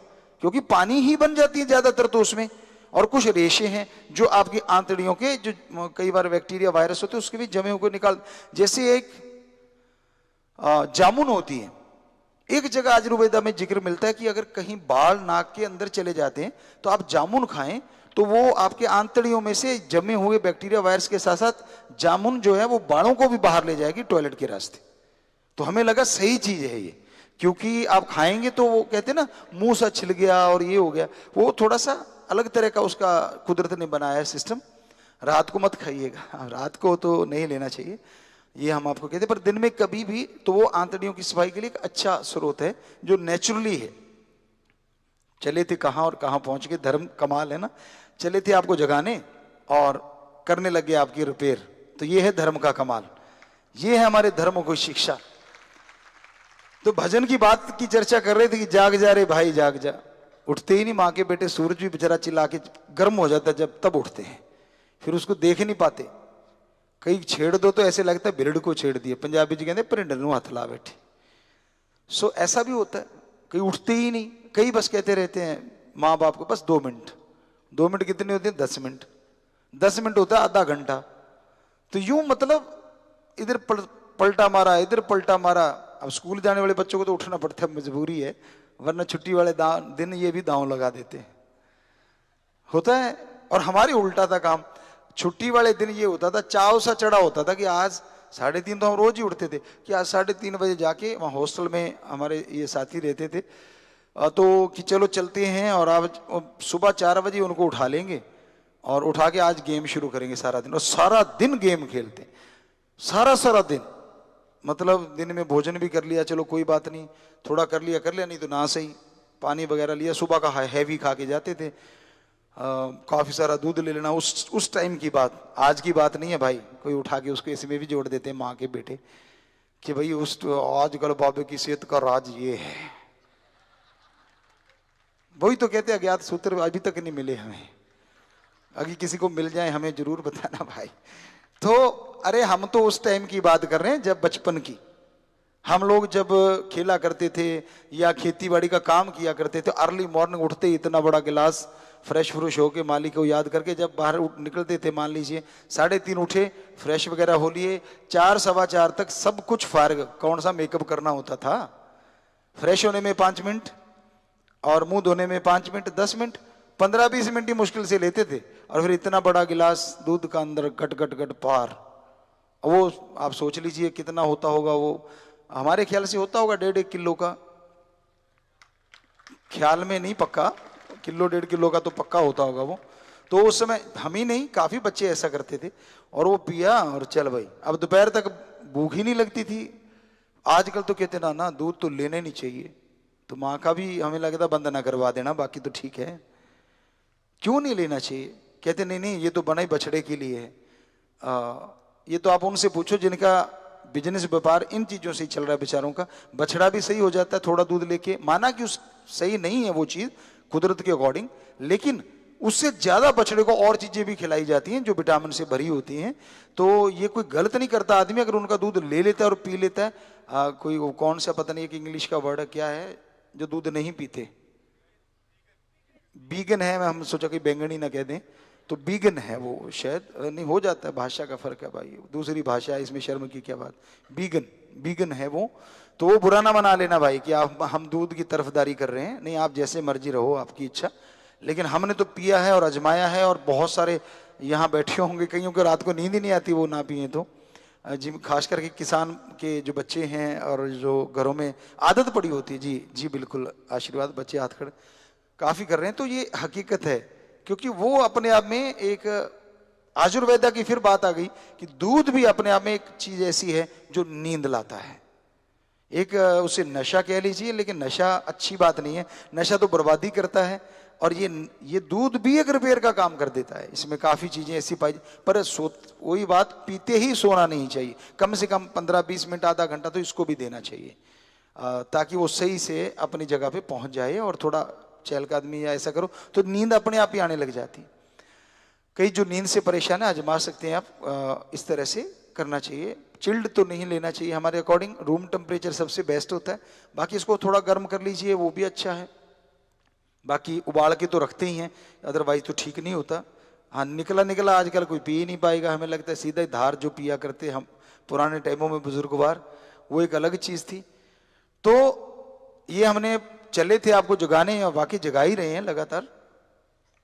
क्योंकि पानी ही बन जाती है ज्यादातर तो उसमें, और कुछ रेशे हैं जो आपकी आंतड़ियों के, जो कई बार बैक्टीरिया वायरस होते हैं उसके भी जमे हुए निकाल, जैसे एक जामुन होती है। एक जगह आयुर्वेदा में जिक्र मिलता है कि अगर कहीं बाल नाक के अंदर चले जाते हैं तो आप जामुन खाएं, तो वो आपके आंतड़ियों में से जमे हुए बैक्टीरिया वायरस के साथ साथ जामुन जो है वो बालों को भी बाहर ले जाएगी टॉयलेट के रास्ते। तो हमें लगा सही चीज है ये, क्योंकि आप खाएंगे तो वो कहते हैं ना मुंह सा छिल गया और ये हो गया, वो थोड़ा सा अलग तरह का उसका कुदरत ने बनाया है सिस्टम। रात को मत खाइएगा, रात को तो नहीं लेना चाहिए, ये हम आपको कहते हैं, पर दिन में कभी भी, तो वो आंतड़ियों की सफाई के लिए एक अच्छा स्रोत है जो नेचुरली है। चले थे कहां और कहां पहुंच गए, धर्म कमाल है ना। चले थे आपको जगाने और करने लगे आपकी रिपेयर, तो ये है धर्म का कमाल, ये है हमारे धर्मों को शिक्षा। तो भजन की बात की चर्चा कर रहे थे कि जाग जा रे भाई जाग जा, उठते ही नहीं माँ के बेटे, सूरज भी बेचारा चिल्ला के गर्म हो जाता है जब तब उठते हैं, फिर उसको देख नहीं पाते, कई छेड़ दो तो ऐसे लगता है बिरड़ को छेड़ दिए, पंजाबी जी कहते परिंड नूं हथ ला बैठे। सो ऐसा भी होता है, कई उठते ही नहीं, कई बस कहते रहते हैं माँ बाप को बस 2 मिनट, 2 मिनट कितने होते हैं, 10 मिनट, 10 मिनट होता है आधा घंटा। तो यूं मतलब इधर पलटा मारा, इधर पलटा मारा। अब स्कूल जाने वाले बच्चों को तो उठना पड़ता है, मजबूरी है, वरना छुट्टी वाले दिन ये भी दांव लगा देते हैं, होता है। और हमारे उल्टा था काम, छुट्टी वाले दिन ये होता था, चाव सा चढ़ा होता था कि आज 3:30, तो हम रोज ही उठते थे कि आज 3:30 बजे जाके, वहाँ हॉस्टल में हमारे ये साथी रहते थे, तो कि चलो चलते हैं, और आज सुबह 4 बजे उनको उठा लेंगे और उठा के आज गेम शुरू करेंगे सारा दिन, और सारा दिन गेम खेलते, सारा दिन, मतलब दिन में भोजन भी कर लिया, चलो कोई बात नहीं, थोड़ा कर लिया नहीं तो ना सही, पानी वगैरह लिया, सुबह का हैवी खा के जाते थे, काफी सारा दूध ले लेना, उस टाइम की बात, आज की बात नहीं है भाई। कोई उठा के उसको इसमें भी जोड़ देते हैं माँ के बेटे कि भाई उस आजकल बाबे की सेहत का राज ये है, वही तो कहते हैं अज्ञात सूत्र अभी तक नहीं मिले हमें, अगर किसी को मिल जाए हमें जरूर बताना भाई। तो अरे हम तो उस टाइम की बात कर रहे हैं जब बचपन की, हम लोग जब खेला करते थे या खेती बाड़ी का काम किया करते थे, अर्ली मॉर्निंग उठते ही इतना बड़ा गिलास फ्रेश होके मालिक को याद करके जब बाहर निकलते थे, मान लीजिए 3:30 उठे, फ्रेश वगैरह हो लिए, 4 सवा 4 तक सब कुछ फार्ग, कौन सा मेकअप करना होता था, फ्रेश होने में 5 मिनट और मुंह धोने में 5 मिनट, 10 मिनट, 15-20 मिनट ही मुश्किल से लेते थे, और फिर इतना बड़ा गिलास दूध का अंदर गट पार, वो आप सोच लीजिए कितना होता होगा, वो हमारे ख्याल से होता होगा 1.5 किलो का, ख्याल में नहीं पक्का, किलो 1.5 किलो का तो पक्का होता होगा वो। तो उस समय हम ही नहीं काफी बच्चे ऐसा करते थे, और वो पिया और चल भाई, अब दोपहर तक भूख ही नहीं लगती थी। आजकल तो कहते ना दूध तो लेने नहीं चाहिए, तो माँ का भी हमें लगता बंद ना करवा देना, बाकी तो ठीक है। क्यों नहीं लेना चाहिए? कहते नहीं ये तो बना ही बछड़े के लिए है। ये तो आप उनसे पूछो जिनका बिजनेस व्यापार इन चीजों से ही चल रहा है बेचारों का, बछड़ा भी सही हो जाता है थोड़ा दूध लेके, माना कि उस सही नहीं है वो चीज, कुदरत के अकॉर्डिंग, लेकिन उससे ज्यादा बछड़े को और चीजें भी खिलाई जाती हैं जो विटामिन से भरी होती हैं। तो ये कोई गलत नहीं करता आदमी अगर उनका दूध ले लेता है और पी लेता है। कोई वो कौन सा पता नहीं है कि इंग्लिश का वर्ड है, क्या है जो दूध नहीं पीते, बीगन है, हम सोचा कि बैंगनी ना कह दें, तो बीगन है वो, शायद नहीं, हो जाता है, भाषा का फर्क है भाई, दूसरी भाषा है, इसमें शर्म की क्या बात। बीगन है वो, तो वो बुरा ना बना लेना भाई कि आप हम दूध की तरफदारी कर रहे हैं, नहीं, आप जैसे मर्जी रहो, आपकी इच्छा। लेकिन हमने तो पिया है और आजमाया है, और बहुत सारे यहाँ बैठे होंगे, कईयों को रात को नींद ही नहीं आती वो ना पिए तो। जी, खास करके किसान के जो बच्चे हैं और जो घरों में आदत पड़ी होती है, जी जी बिल्कुल, आशीर्वाद, बच्चे हाथ खड़े काफी कर रहे हैं, तो ये हकीकत है, क्योंकि वो अपने आप में एक आयुर्वेदा की फिर बात आ गई कि दूध भी अपने आप में एक चीज ऐसी है जो नींद लाता है। एक उसे नशा कह लीजिए, लेकिन नशा अच्छी बात नहीं है, नशा तो बर्बादी करता है। और ये दूध भी एक रिपेयर का काम कर देता है, इसमें काफी चीजें ऐसी पाई, पर वही बात, पीते ही सोना नहीं चाहिए, कम से कम 15-20 मिनट, आधा घंटा तो इसको भी देना चाहिए, ताकि वो सही से अपनी जगह पे पहुंच जाए। और थोड़ा चहल कदमी या ऐसा करो तो नींद अपने आप ही आने लग जाती। कई जो नींद से परेशान है आजमा सकते हैं आप, इस तरह से करना चाहिए। चिल्ड तो नहीं लेना चाहिए हमारे अकॉर्डिंग, रूम टेम्परेचर सबसे बेस्ट होता है, बाकी इसको थोड़ा गर्म कर लीजिए, वो भी अच्छा है। बाकी उबाल के तो रखते ही हैं, अदरवाइज तो ठीक नहीं होता। हाँ, निकला आजकल कोई पी ही नहीं पाएगा, हमें लगता है सीधा ही धार जो पिया करते हम पुराने टाइमों में बुजुर्गवार, वो एक अलग चीज थी। तो ये हमने चले थे आपको जगाने, और वाकई जगा ही रहे हैं लगातार।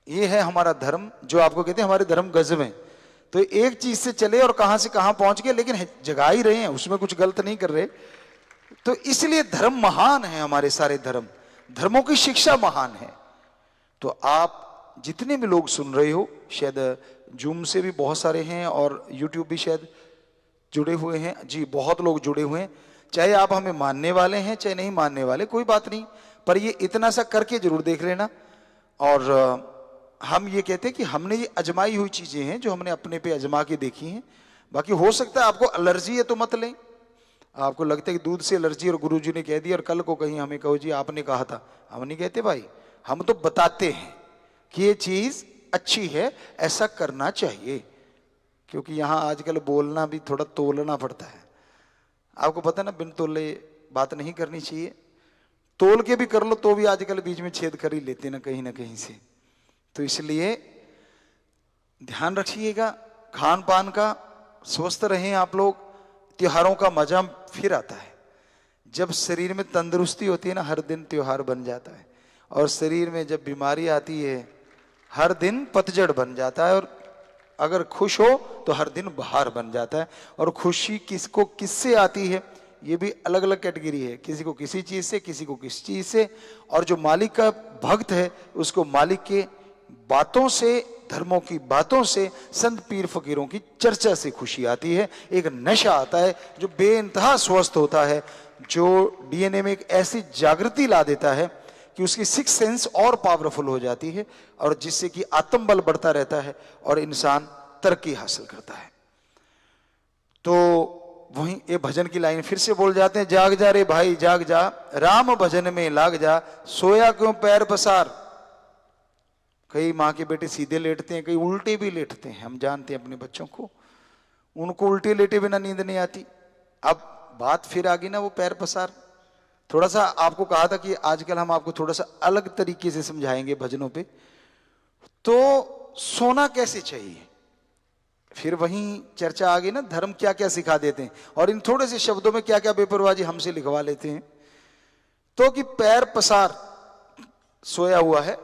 ये है हमारा धर्म, जो आपको कहते हैं हमारे धर्म गजब हैं। तो एक चीज से चले और कहां से कहां पहुंच गए, लेकिन जगा ही रहे हैं, उसमें कुछ गलत नहीं कर रहे। तो इसलिए धर्म महान है, हमारे सारे धर्मों की शिक्षा महान है। तो आप जितने भी लोग सुन रहे हो, शायद जूम से भी बहुत सारे हैं और यूट्यूब भी शायद जुड़े हुए हैं, जी बहुत लोग जुड़े हुए हैं, चाहे आप हमें मानने वाले हैं चाहे नहीं मानने वाले, कोई बात नहीं, पर ये इतना सा करके जरूर देख लेना। और हम ये कहते हैं कि हमने ये अजमाई हुई चीजें हैं जो हमने अपने पे अजमा के देखी हैं। बाकी हो सकता है आपको एलर्जी है तो मत लें, आपको लगता है कि दूध से एलर्जी और गुरुजी ने कह दिया और कल को कहीं हमें कहो जी आपने कहा था, हम नहीं कहते भाई, हम तो बताते हैं कि ये चीज अच्छी है, ऐसा करना चाहिए। क्योंकि यहाँ आजकल बोलना भी थोड़ा तोलना पड़ता है, आपको पता है ना, बिन तोले बात नहीं करनी चाहिए, तोल के भी कर लो तो भी आजकल बीच में छेद कर ही लेते ना कहीं से। तो इसलिए ध्यान रखिएगा खान पान का, स्वस्थ रहें आप लोग। त्योहारों का मजा फिर आता है जब शरीर में तंदुरुस्ती होती है ना, हर दिन त्योहार बन जाता है। और शरीर में जब बीमारी आती है हर दिन पतझड़ बन जाता है, और अगर खुश हो तो हर दिन बहार बन जाता है। और खुशी किसको किससे आती है ये भी अलग अलग कैटेगरी है, किसी को किसी चीज से, किसी को किस चीज से। और जो मालिक का भक्त है उसको मालिक के बातों से, धर्मों की बातों से, संत पीर फकीरों की चर्चा से खुशी आती है। एक नशा आता है जो बेइंतहा स्वस्थ होता है, जो डीएनए में एक ऐसी जागृति ला देता है कि उसकी सिक्स सेंस और पावरफुल हो जाती है, और जिससे कि आत्मबल बढ़ता रहता है और इंसान तरक्की हासिल करता है। तो वहीं ये भजन की लाइन फिर से बोल जाते हैं, जाग जा रे भाई जाग जा, राम भजन में लाग जा, सोया क्यों पैर पसार। कई माँ के बेटे सीधे लेटते हैं, कई उल्टे भी लेटते हैं, हम जानते हैं अपने बच्चों को, उनको उल्टे लेटे बिना नींद नहीं आती। अब बात फिर आ गई ना वो पैर पसार। थोड़ा सा आपको कहा था कि आजकल हम आपको थोड़ा सा अलग तरीके से समझाएंगे भजनों पे। तो सोना कैसे चाहिए, फिर वहीं चर्चा आ गई ना, धर्म क्या क्या सिखा देते हैं और इन थोड़े से शब्दों में क्या क्या बेपरवाही हमसे लिखवा लेते हैं। तो कि पैर पसार सोया हुआ है,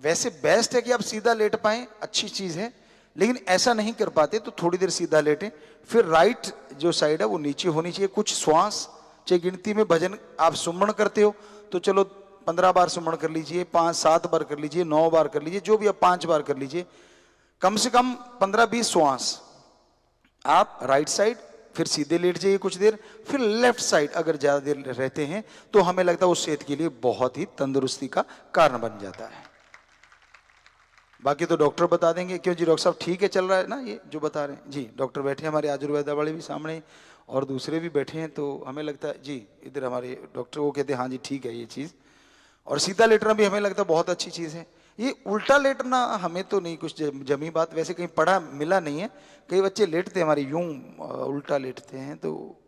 वैसे बेस्ट है कि आप सीधा लेट पाएं, अच्छी चीज है, लेकिन ऐसा नहीं कर पाते तो थोड़ी देर सीधा लेटें, फिर राइट जो साइड है वो नीचे होनी चाहिए। कुछ श्वास, चाहे गिनती में भजन आप सुमरण करते हो तो चलो 15 बार सुमरण कर लीजिए, 5-7 बार कर लीजिए, 9 बार कर लीजिए, जो भी आप 5 बार कर लीजिए, कम से कम 15-20 श्वास आप राइट साइड, फिर सीधे लेट जाइए कुछ देर, फिर लेफ्ट साइड अगर ज्यादा देर रहते हैं तो हमें लगता है उस सेहत के लिए बहुत ही तंदुरुस्ती का कारण बन जाता है। बाकी तो डॉक्टर बता देंगे। क्यों जी डॉक्टर साहब, ठीक है चल रहा है ना ये जो बता रहे हैं? जी डॉक्टर बैठे, हमारे आयुर्वेदा वाले भी सामने और दूसरे भी बैठे हैं, तो हमें लगता है जी इधर हमारे डॉक्टर वो कहते हैं हाँ जी ठीक है ये चीज़। और सीधा लेटना भी हमें लगता है बहुत अच्छी चीज़ है। ये उल्टा लेटना हमें तो नहीं कुछ जमी बात, वैसे कहीं पढ़ा मिला नहीं है। कई बच्चे लेटते हैं हमारे यूं उल्टा लेटते हैं, तो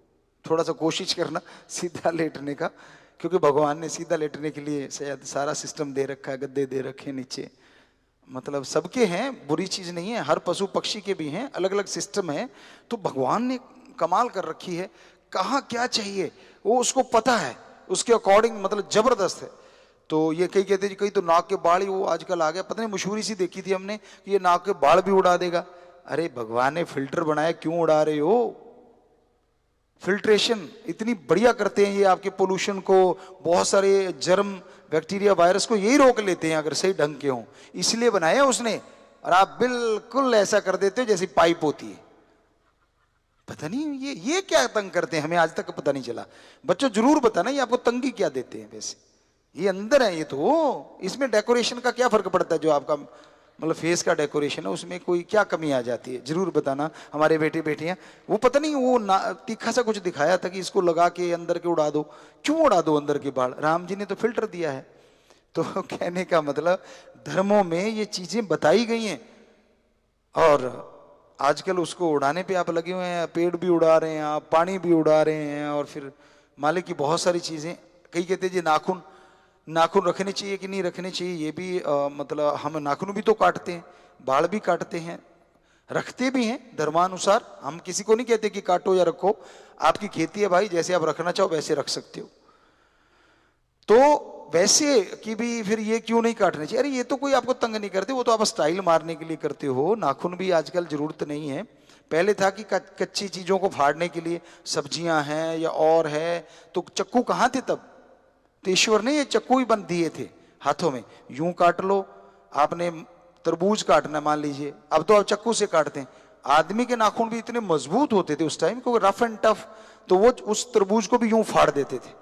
थोड़ा सा कोशिश करना सीधा लेटने का, क्योंकि भगवान ने सीधा लेटने के लिए शायद सारा सिस्टम दे रखा है, गद्दे दे रखे नीचे, मतलब सबके हैं, बुरी चीज नहीं है, हर पशु पक्षी के भी हैं, अलग अलग सिस्टम है। तो भगवान ने कमाल कर रखी है, कहाँ क्या चाहिए वो उसको पता है, उसके अकॉर्डिंग मतलब जबरदस्त है। तो ये कई कहते हैं कई तो नाक के बाल ही वो आजकल आ गया, पता नहीं मशहूरी सी देखी थी हमने कि ये नाक के बाल भी उड़ा देगा। अरे भगवान ने फिल्टर बनाया, क्यों उड़ा रहे हो? फिल्ट्रेशन इतनी बढ़िया करते हैं ये आपके पोल्यूशन को, बहुत सारे जर्म बैक्टीरिया वायरस को यही रोक लेते हैं अगर सही ढंग के हों, इसलिए बनाया उसने। और आप बिल्कुल ऐसा कर देते हो जैसी पाइप होती है। पता नहीं ये क्या तंग करते हैं, हमें आज तक पता नहीं चला। बच्चों जरूर बताना ये आपको तंगी क्या देते हैं। वैसे ये अंदर है, ये तो इसमें डेकोरेशन का क्या फर्क पड़ता है? जो आपका मतलब फेस का डेकोरेशन है उसमें कोई क्या कमी आ जाती है, जरूर बताना। हमारे बेटे बेटियां वो पता नहीं वो तीखा सा कुछ दिखाया था कि इसको लगा के अंदर के उड़ा दो। क्यों उड़ा दो अंदर के बाल? राम जी ने तो फिल्टर दिया है। तो कहने का मतलब धर्मों में ये चीजें बताई गई हैं, और आजकल उसको उड़ाने पे आप लगे हुए हैं। पेड़ भी उड़ा रहे हैं आप, पानी भी उड़ा रहे हैं, और फिर मालिक की बहुत सारी चीजें। कई कहते हैं जी नाखून रखने चाहिए कि नहीं रखने चाहिए, ये भी मतलब हम नाखून भी तो काटते हैं, बाल भी काटते हैं, रखते भी हैं धर्मानुसार। हम किसी को नहीं कहते कि काटो या रखो, आपकी खेती है भाई, जैसे आप रखना चाहो वैसे रख सकते हो। तो वैसे कि भी फिर ये क्यों नहीं काटने चाहिए? अरे ये तो कोई आपको तंग नहीं करते, वो तो आप स्टाइल मारने के लिए करते हो। नाखून भी आजकल जरूरत नहीं है। पहले था कि कच्ची चीजों को फाड़ने के लिए, सब्जियां हैं या और है, तो चक्कू कहाँ थे तब? तो ईश्वर ने ये चक्कू ही बन दिए थे हाथों में, यूं काट लो। आपने तरबूज काटना मान लीजिए, अब तो आप चक्कू से काटते हैं। आदमी के नाखून भी इतने मजबूत होते थे उस टाइम, क्योंकि रफ एंड टफ, तो वो उस तरबूज को भी यूं फाड़ देते थे।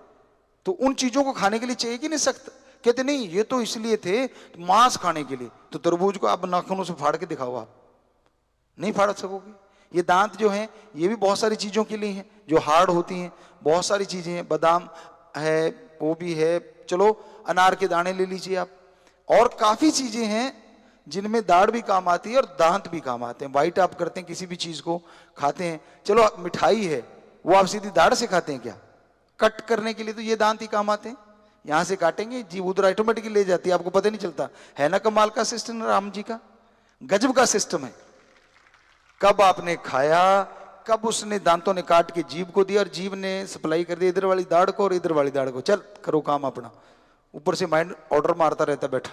तो उन चीजों को खाने के लिए चाहिए कि नहीं सख्त? कहते नहीं ये तो इसलिए थे मांस खाने के लिए। तो तरबूज को आप नाखूनों से फाड़ के दिखाओ, आप नहीं फाड़ सकोगे। ये दांत जो हैं ये भी बहुत सारी चीजों के लिए हैं जो हार्ड होती हैं, बहुत सारी चीजें हैं, बादाम है वो भी है, चलो अनार के दाने ले लीजिए आप, और काफी चीजें हैं जिनमें दाढ़ भी काम आती है और दांत भी काम आते हैं। वाइट आप करते हैं किसी भी चीज को खाते हैं, चलो मिठाई है वो आप सीधी दाढ़ से खाते हैं क्या? कट करने के लिए तो ये दांत ही काम आते हैं। यहां से काटेंगे जी उधर ऑटोमेटिकली ले जाती है, आपको पता नहीं चलता है ना। कमाल का सिस्टम राम जी का, गजब का सिस्टम है। कब आपने खाया, कब उसने दांतों ने काट के जीभ को दिया और जीभ ने सप्लाई कर दिया इधर वाली दाढ़ को और इधर वाली दाढ़ को, चल करो काम अपना। ऊपर से माइंड ऑर्डर मारता रहता बैठा,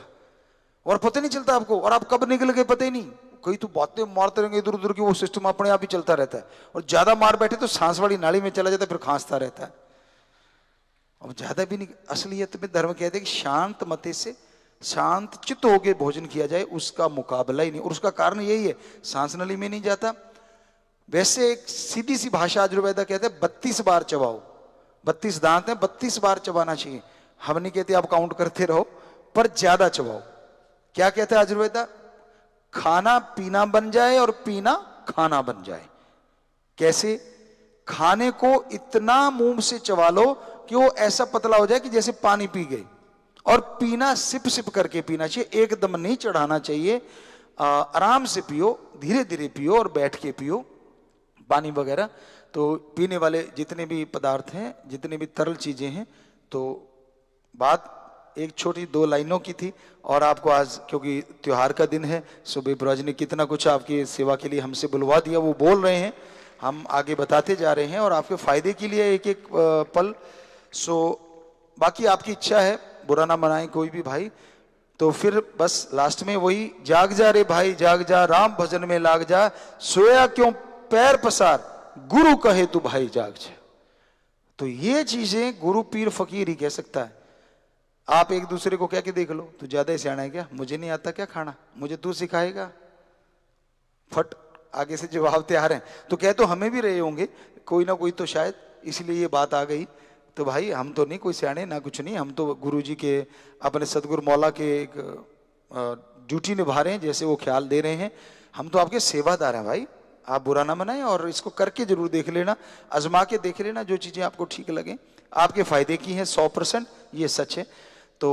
और पता नहीं चलता आपको, और आप कब निकल गए पता ही नहीं। कई तो बातें मारते रहेंगे इधर उधर की, वो सिस्टम अपने आप ही चलता रहता है। और ज्यादा मार बैठे तो सांस वाली नाली में चला जाता है, फिर खांसता रहता है। अब ज्यादा भी नहीं। असलियत में धर्म कहते हैं कि शांत मते से शांत चित्त होकर भोजन किया जाए, उसका मुकाबला ही नहीं। और उसका कारण यही है, सांस नली में नहीं जाता। वैसे एक सीधी सी भाषा आयुर्वेदा कहते हैं 32 बार चबाओ। 32 दांत हैं, 32 बार चबाना चाहिए। हम नहीं कहते आप काउंट करते रहो, पर ज्यादा चबाओ। क्या कहते हैं आयुर्वेदा? खाना पीना बन जाए और पीना खाना बन जाए। कैसे? खाने को इतना मुंह से चबा लो कि वो ऐसा पतला हो जाए कि जैसे पानी पी गए, और पीना सिप सिप करके पीना चाहिए, एकदम नहीं चढ़ाना चाहिए। आराम से पियो, धीरे धीरे पियो और बैठ के पियो पानी वगैरह। तो पीने वाले जितने भी पदार्थ हैं, जितने भी तरल चीजें हैं। तो बात एक छोटी 2 लाइनों की थी, और आपको आज क्योंकि त्योहार का दिन है, सुबह ब्रज ने कितना कुछ आपकी सेवा के लिए हमसे बुलवा दिया, वो बोल रहे हैं, हम आगे बताते जा रहे हैं और आपके फायदे के लिए एक एक पल। सो बाकी आपकी इच्छा है, बुरा ना मनाए कोई भी भाई। तो फिर बस लास्ट में वही, जाग जा रे भाई जाग जा, राम भजन में लाग जा, सोया क्यों पैर पसार, गुरु कहे तू भाई जाग जा। तो ये चीजें गुरु पीर फकीर ही कह सकता है। आप एक दूसरे को कह के देख लो, तू ज्यादा सियाना है क्या, मुझे नहीं आता क्या खाना, मुझे तू सिखाएगा। फट आगे से जवाब तैयार है। तो कह तो हमें भी रहे होंगे कोई ना कोई, तो शायद इसलिए ये बात आ गई। तो भाई हम तो नहीं कोई सियाने ना कुछ नहीं, हम तो गुरु जी के अपने सतगुरु मौला के एक ड्यूटी निभा रहे हैं, जैसे वो ख्याल दे रहे हैं। हम तो आपके सेवादार हैं भाई, आप बुरा ना मनाएं, और इसको करके जरूर देख लेना, आजमा के देख लेना, जो चीजें आपको ठीक लगे आपके फायदे की हैं 100%, ये सच है। तो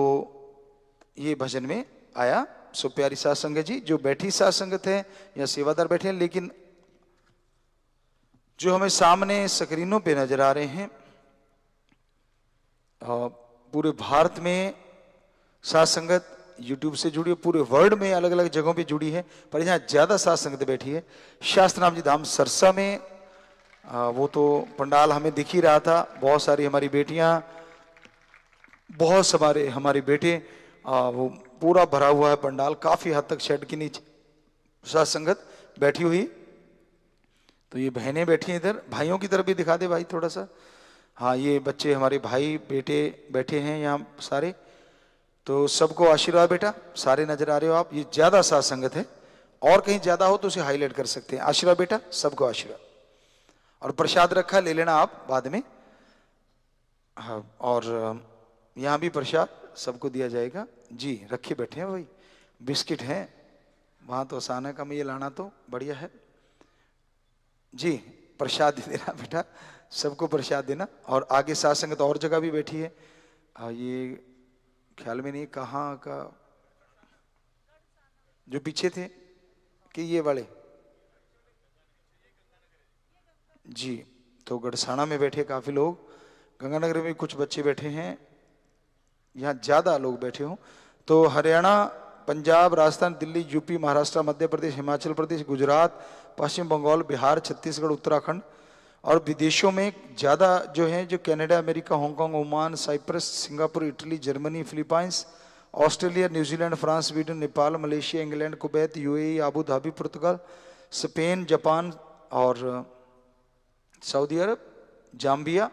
ये भजन में आया। सो प्यारी साध संगत जी, जो बैठी साध संगत है या सेवादार बैठे हैं, लेकिन जो हमें सामने स्क्रीनों पे नजर आ रहे हैं, पूरे भारत में साध संगत यूट्यूब से जुड़ी है, पूरे वर्ल्ड में अलग अलग जगहों पे जुड़ी है, पर यहाँ ज्यादा साध संगत बैठी है शास्त्र नाम जी धाम सरसा में। वो तो पंडाल हमें दिख ही रहा था, बहुत सारी हमारी बेटियां, बहुत सारे हमारे बेटे, वो पूरा भरा हुआ है पंडाल, काफी हद तक शेड के नीचे साध संगत बैठी हुई। तो ये बहनें बैठी हैं इधर, भाइयों की तरफ भी दिखा दे भाई थोड़ा सा। हाँ, ये बच्चे हमारे भाई बेटे बैठे हैं यहाँ सारे। तो सबको आशीर्वाद बेटा, सारे नजर आ रहे हो आप, ये ज्यादा साध संगत है, और कहीं ज्यादा हो तो उसे हाईलाइट कर सकते हैं। आशीर्वाद बेटा, सबको आशीर्वाद। और प्रसाद रखा, ले लेना आप बाद में। हाँ, और यहाँ भी प्रसाद सबको दिया जाएगा जी। रखे बैठे हैं भाई, बिस्किट हैं वहां, तो आसान है कम, ये लाना तो बढ़िया है जी। प्रसाद देना बेटा, सबको प्रसाद देना। और आगे साध संगत और जगह भी बैठी है, ये ख्याल में नहीं कहाँ का, जो पीछे थे कि ये वाले जी। तो गढ़साना में बैठे काफी लोग, गंगानगर में कुछ बच्चे बैठे हैं, यहाँ ज्यादा लोग बैठे हों। तो हरियाणा, पंजाब, राजस्थान, दिल्ली, यूपी, महाराष्ट्र, मध्य प्रदेश, हिमाचल प्रदेश, गुजरात, पश्चिम बंगाल, बिहार, छत्तीसगढ़, उत्तराखंड, और विदेशों में ज्यादा जो है, जो Canada, America, Hong Kong, Oman, Cyprus, Singapore, Italy, Germany, Philippines, Australia, New Zealand, France, Sweden, Nepal, Malaysia, England, Kuwait, UAE, Abu Dhabi, पुर्तगाल, स्पेन, जापान और सऊदी अरब, जाम्बिया,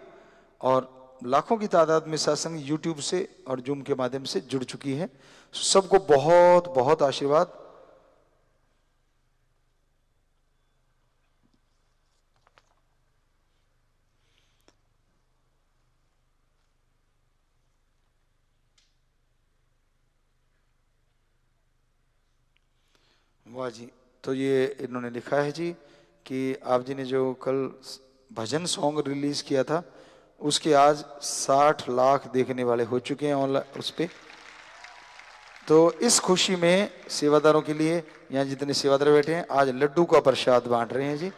और लाखों की तादाद में सत्संग यूट्यूब से और जूम के माध्यम से जुड़ चुकी है। सबको बहुत बहुत आशीर्वाद। वाह जी। तो ये इन्होंने लिखा है जी कि आप जी ने जो कल भजन सॉन्ग रिलीज किया था, उसके आज 60 लाख देखने वाले हो चुके हैं ऑनलाइन उस पे। तो इस खुशी में सेवादारों के लिए, यहाँ जितने सेवादार बैठे हैं, आज लड्डू का प्रसाद बांट रहे हैं जी।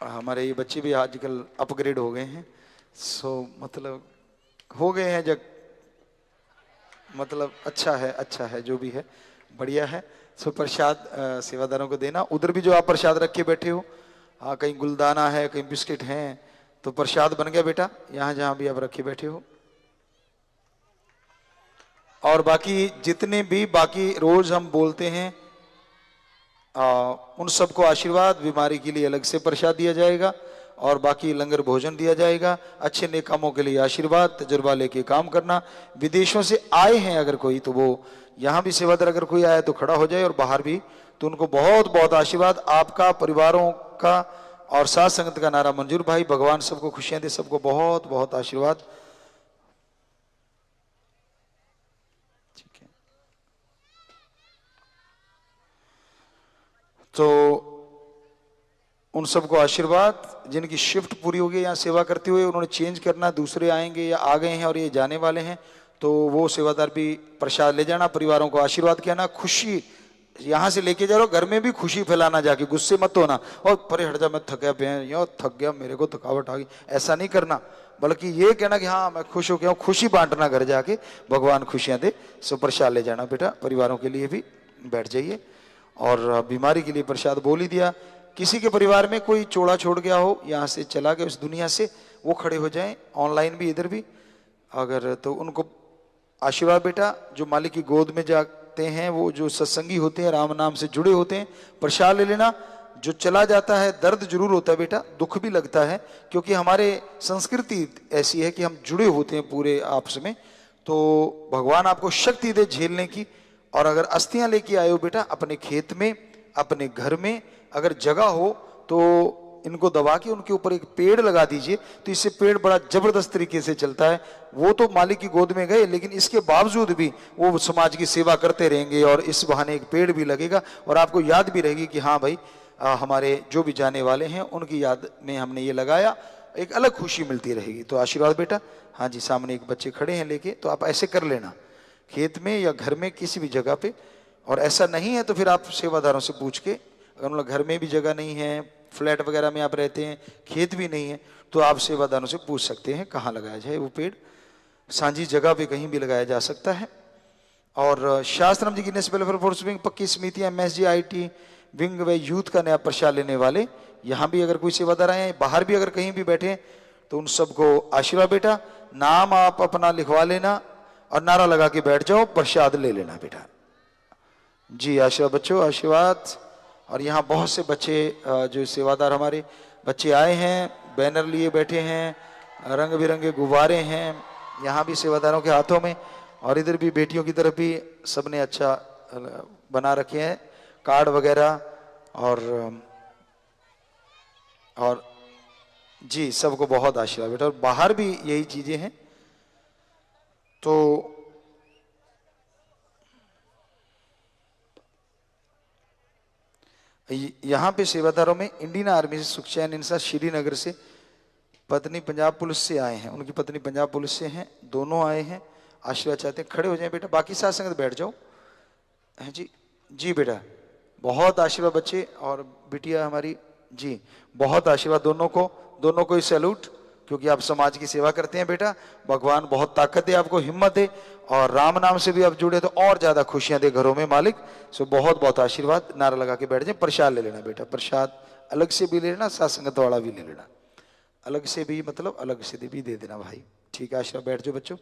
हमारे ये बच्चे भी आजकल अपग्रेड हो गए हैं, सो मतलब हो गए हैं जब, मतलब अच्छा है जो भी है, बढ़िया है। सो प्रसाद सेवादारों को देना। उधर भी जो आप प्रसाद रख के बैठे हो, हाँ, कहीं गुलदाना है, कहीं बिस्किट हैं, तो प्रसाद बन गया बेटा, यहाँ जहां भी आप रखे बैठे हो। और बाकी जितने भी बाकी रोज हम बोलते हैं, उन सबको आशीर्वाद। बीमारी के लिए अलग से प्रसाद दिया जाएगा, और बाकी लंगर भोजन दिया जाएगा। अच्छे नेक कामों के लिए आशीर्वाद, तजुर्बा लेके काम करना। विदेशों से आए हैं अगर कोई, तो वो यहाँ भी सेवादार अगर कोई आया तो खड़ा हो जाए, और बाहर भी, तो उनको बहुत बहुत आशीर्वाद आपका, परिवारों का, और साथ संगत का नारा मंजूर भाई। भगवान सबको खुशियां दे, सबको बहुत बहुत आशीर्वाद। ठीक है, तो उन सबको आशीर्वाद। जिनकी शिफ्ट पूरी हो गई यहाँ सेवा करते हुए, उन्होंने चेंज करना, दूसरे आएंगे या आ गए हैं और ये जाने वाले हैं, तो वो सेवादार भी प्रसाद ले जाना, परिवारों को आशीर्वाद कहना। खुशी यहाँ से लेके जा रहे हो, घर में भी खुशी फैलाना, जाके गुस्से मत होना और परे हट जा, मैं थका पे या थक गया, मेरे को थकावट आ गई, ऐसा नहीं करना, बल्कि ये कहना कि हाँ मैं खुश हो गया हूँ, खुशी बांटना घर जाके, भगवान खुशियां दे। सो प्रसाद ले जाना बेटा, परिवारों के लिए भी बैठ जाइए। और बीमारी के लिए प्रसाद बोल ही दिया। किसी के परिवार में कोई चोड़ा छोड़ गया हो, यहाँ से चला गया इस दुनिया से, वो खड़े हो जाएं, ऑनलाइन भी इधर भी अगर, तो उनको आशीर्वाद बेटा। जो मालिक की गोद में जाते हैं, वो जो सत्संगी होते हैं, राम नाम से जुड़े होते हैं, प्रसाद ले लेना। जो चला जाता है दर्द जरूर होता है बेटा, दुख भी लगता है, क्योंकि हमारे संस्कृति ऐसी है कि हम जुड़े होते हैं पूरे आपस में। तो भगवान आपको शक्ति दे झेलने की। और अगर अस्थियां लेके आए हो बेटा, अपने खेत में, अपने घर में अगर जगह हो, तो इनको दबा के उनके ऊपर एक पेड़ लगा दीजिए, तो इससे पेड़ बड़ा जबरदस्त तरीके से चलता है। वो तो मालिक की गोद में गए, लेकिन इसके बावजूद भी वो समाज की सेवा करते रहेंगे, और इस बहाने एक पेड़ भी लगेगा, और आपको याद भी रहेगी कि हाँ भाई, हमारे जो भी जाने वाले हैं उनकी याद में हमने ये लगाया। एक अलग खुशी मिलती रहेगी। तो आशीर्वाद बेटा। हाँ जी, सामने एक बच्चे खड़े हैं लेके, तो आप ऐसे कर लेना, खेत में या घर में किसी भी जगह पे। और ऐसा नहीं है तो फिर आप सेवादारों से पूछ के, अगर मतलब घर में भी जगह नहीं है, फ्लैट वगैरह में आप रहते हैं, खेत भी नहीं है, तो आप सेवादारों से पूछ सकते हैं कहाँ लगाया जाए वो पेड़। सांझी जगह पे कहीं भी लगाया जा सकता है। और शास्त्रम जी गिनेस वेलफेयर फोर्स विंग, पक्की समितियां, MSG IT विंग व यूथ का नया प्रसाद लेने वाले, यहाँ भी अगर कोई सेवादार आए हैं, बाहर भी अगर कहीं भी बैठे हैं, तो उन सबको आशीर्वाद बेटा। नाम आप अपना लिखवा लेना और नारा लगा के बैठ जाओ, प्रसाद ले लेना बेटा। जी आशीर्वाद बच्चों, आशीर्वाद। और यहाँ बहुत से बच्चे जो सेवादार हमारे बच्चे आए हैं, बैनर लिए बैठे हैं, रंग बिरंगे गुब्बारे हैं यहाँ भी सेवादारों के हाथों में, और इधर भी बेटियों की तरफ भी सबने अच्छा बना रखे हैं कार्ड वगैरह। और जी सबको बहुत आशीर्वाद बेटा। और बाहर भी यही चीजें हैं। तो यहाँ पे सेवादारों में इंडियन आर्मी से सुखचैन इंसान श्रीनगर से पत्नी पंजाब पुलिस से आए हैं, उनकी पत्नी पंजाब पुलिस से हैं, दोनों आए हैं, आशीर्वाद चाहते हैं। खड़े हो जाएं बेटा, बाकी साथ संगत बैठ जाओ। हैं जी, जी बेटा बहुत आशीर्वाद बच्चे और बिटिया हमारी, जी बहुत आशीर्वाद दोनों को ही सैल्यूट, क्योंकि आप समाज की सेवा करते हैं बेटा। भगवान बहुत ताकत दे आपको, हिम्मत दे, और राम नाम से भी आप जुड़े तो और ज्यादा खुशियां दे घरों में मालिक। सो बहुत बहुत आशीर्वाद। नारा लगा के बैठ जाए। प्रसाद ले लेना बेटा, प्रसाद अलग से भी ले लेना, साथ संगत वाला भी ले लेना, अलग से भी मतलब अलग से भी दे देना भाई। ठीक है, आशीर्वाद बैठ जाओ बच्चों।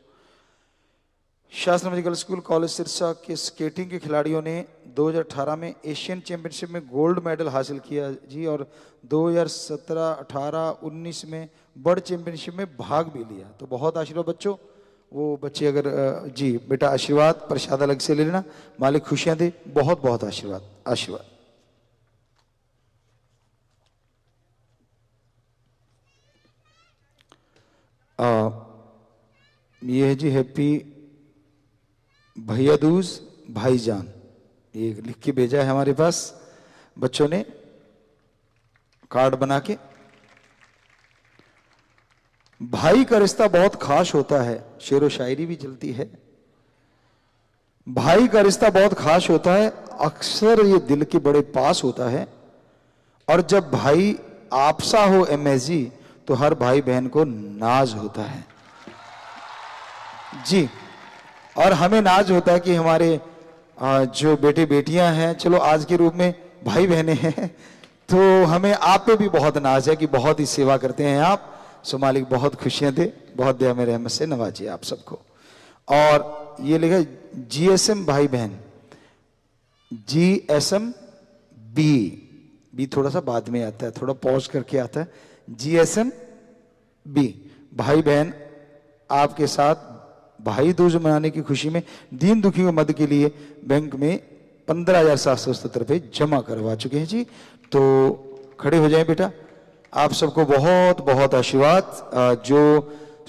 शास्त्र मेडिकल स्कूल कॉलेज सिरसा के स्केटिंग के खिलाड़ियों ने 2018 में एशियन चैंपियनशिप में गोल्ड मेडल हासिल किया जी, और 2017, 18, 19 में वर्ल्ड चैंपियनशिप में भाग भी लिया। तो बहुत आशीर्वाद बच्चों। वो बच्चे अगर जी बेटा आशीर्वाद, प्रसाद अलग से ले लेना, मालिक खुशियां दे। बहुत बहुत आशीर्वाद, आशीर्वाद। ये है जी हैप्पी भैया दूज भाईजान, ये लिख के भेजा है हमारे पास बच्चों ने कार्ड बना के। भाई का रिश्ता बहुत खास होता है, शेरो शायरी भी चलती है। भाई का रिश्ता बहुत खास होता है, अक्सर ये दिल के बड़े पास होता है। और जब भाई आपसा हो MSG, तो हर भाई बहन को नाज होता है जी। और हमें नाज होता है कि हमारे जो बेटे बेटियां हैं, चलो आज के रूप में भाई बहनें हैं, तो हमें आप पे भी बहुत नाज है कि बहुत ही सेवा करते हैं आप। सो मालिक बहुत खुशियां दे, बहुत दया में रहमत से नवाजिए आप सबको। और ये लिखा GSM भाई बहन, GSM बी थोड़ा सा बाद में आता है, थोड़ा पॉज करके आता है। GSM B भाई बहन आपके साथ भाई दूज मनाने की खुशी में दीन दुखी को मदद के लिए बैंक में 15,770 रुपए जमा करवा चुके हैं जी। तो खड़े हो जाएं बेटा। आप सबको बहुत बहुत आशीर्वाद। जो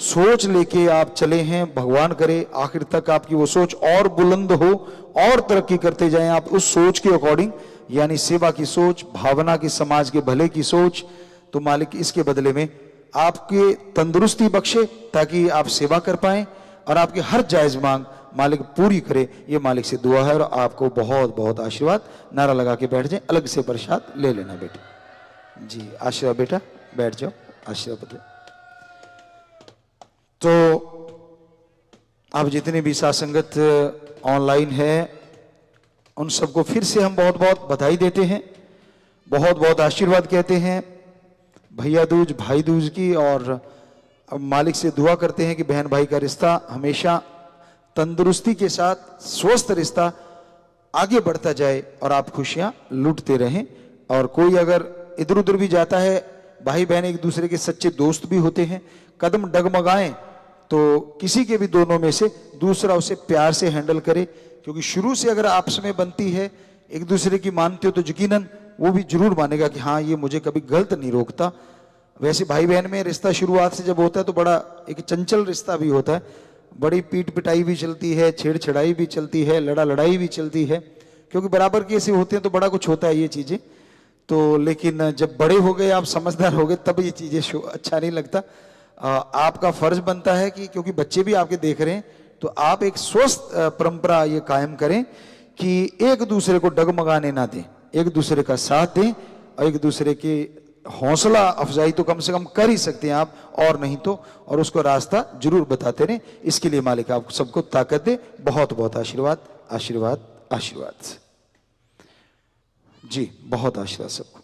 सोच लेके आप चले हैं, भगवान करे आखिर तक आपकी वो सोच और बुलंद हो और तरक्की करते जाएं आप उस सोच के अकॉर्डिंग, यानी सेवा की सोच, भावना की, समाज के भले की सोच। तो मालिक इसके बदले में आपके तंदुरुस्ती बख्शे ताकि आप सेवा कर पाएं और आपकी हर जायज मांग मालिक पूरी करे, ये मालिक से दुआ है। और आपको बहुत बहुत आशीर्वाद। नारा लगा के बैठ जाए, अलग से प्रसाद ले लेना बेटे। जी आशीर्वाद बेटा, बैठ जाओ, आशीर्वाद बेटा। तो आप जितने भी साथ संगत ऑनलाइन है, उन सबको फिर से हम बहुत बहुत बधाई देते हैं, बहुत बहुत आशीर्वाद कहते हैं भैया दूज भाई दूज की। और अब मालिक से दुआ करते हैं कि बहन भाई का रिश्ता हमेशा तंदुरुस्ती के साथ, स्वस्थ रिश्ता आगे बढ़ता जाए और आप खुशियां लूटते रहें। और कोई अगर इधर उधर भी जाता है, भाई बहन एक दूसरे के सच्चे दोस्त भी होते हैं, कदम डगमगाएं तो किसी के भी दोनों में से दूसरा उसे प्यार से हैंडल करे। क्योंकि शुरू से अगर आपस में बनती है, एक दूसरे की मानते हो, तो यकीनन वो भी जरूर मानेगा कि हाँ ये मुझे कभी गलत नहीं रोकता। वैसे भाई बहन में रिश्ता शुरुआत से जब होता है तो बड़ा एक चंचल रिश्ता भी होता है, बड़ी पीट पिटाई भी चलती है, छेड़छड़ाई भी चलती है, लड़ाई भी चलती है, क्योंकि बराबर के ऐसे होते हैं तो बड़ा कुछ होता है ये चीजें। तो लेकिन जब बड़े हो गए, आप समझदार हो गए, तब ये चीजें अच्छा नहीं लगता। आपका फर्ज बनता है कि क्योंकि बच्चे भी आपके देख रहे हैं, तो आप एक स्वस्थ परंपरा ये कायम करें कि एक दूसरे को डगमगाने ना दें, एक दूसरे का साथ दें, और एक दूसरे की हौसला अफजाई तो कम से कम कर ही सकते हैं आप, और नहीं तो और उसको रास्ता जरूर बताते रहें। इसके लिए मालिक आप सबको ताकत दे। बहुत बहुत आशीर्वाद, आशीर्वाद, आशीर्वाद जी, बहुत आशीर्वाद सबको।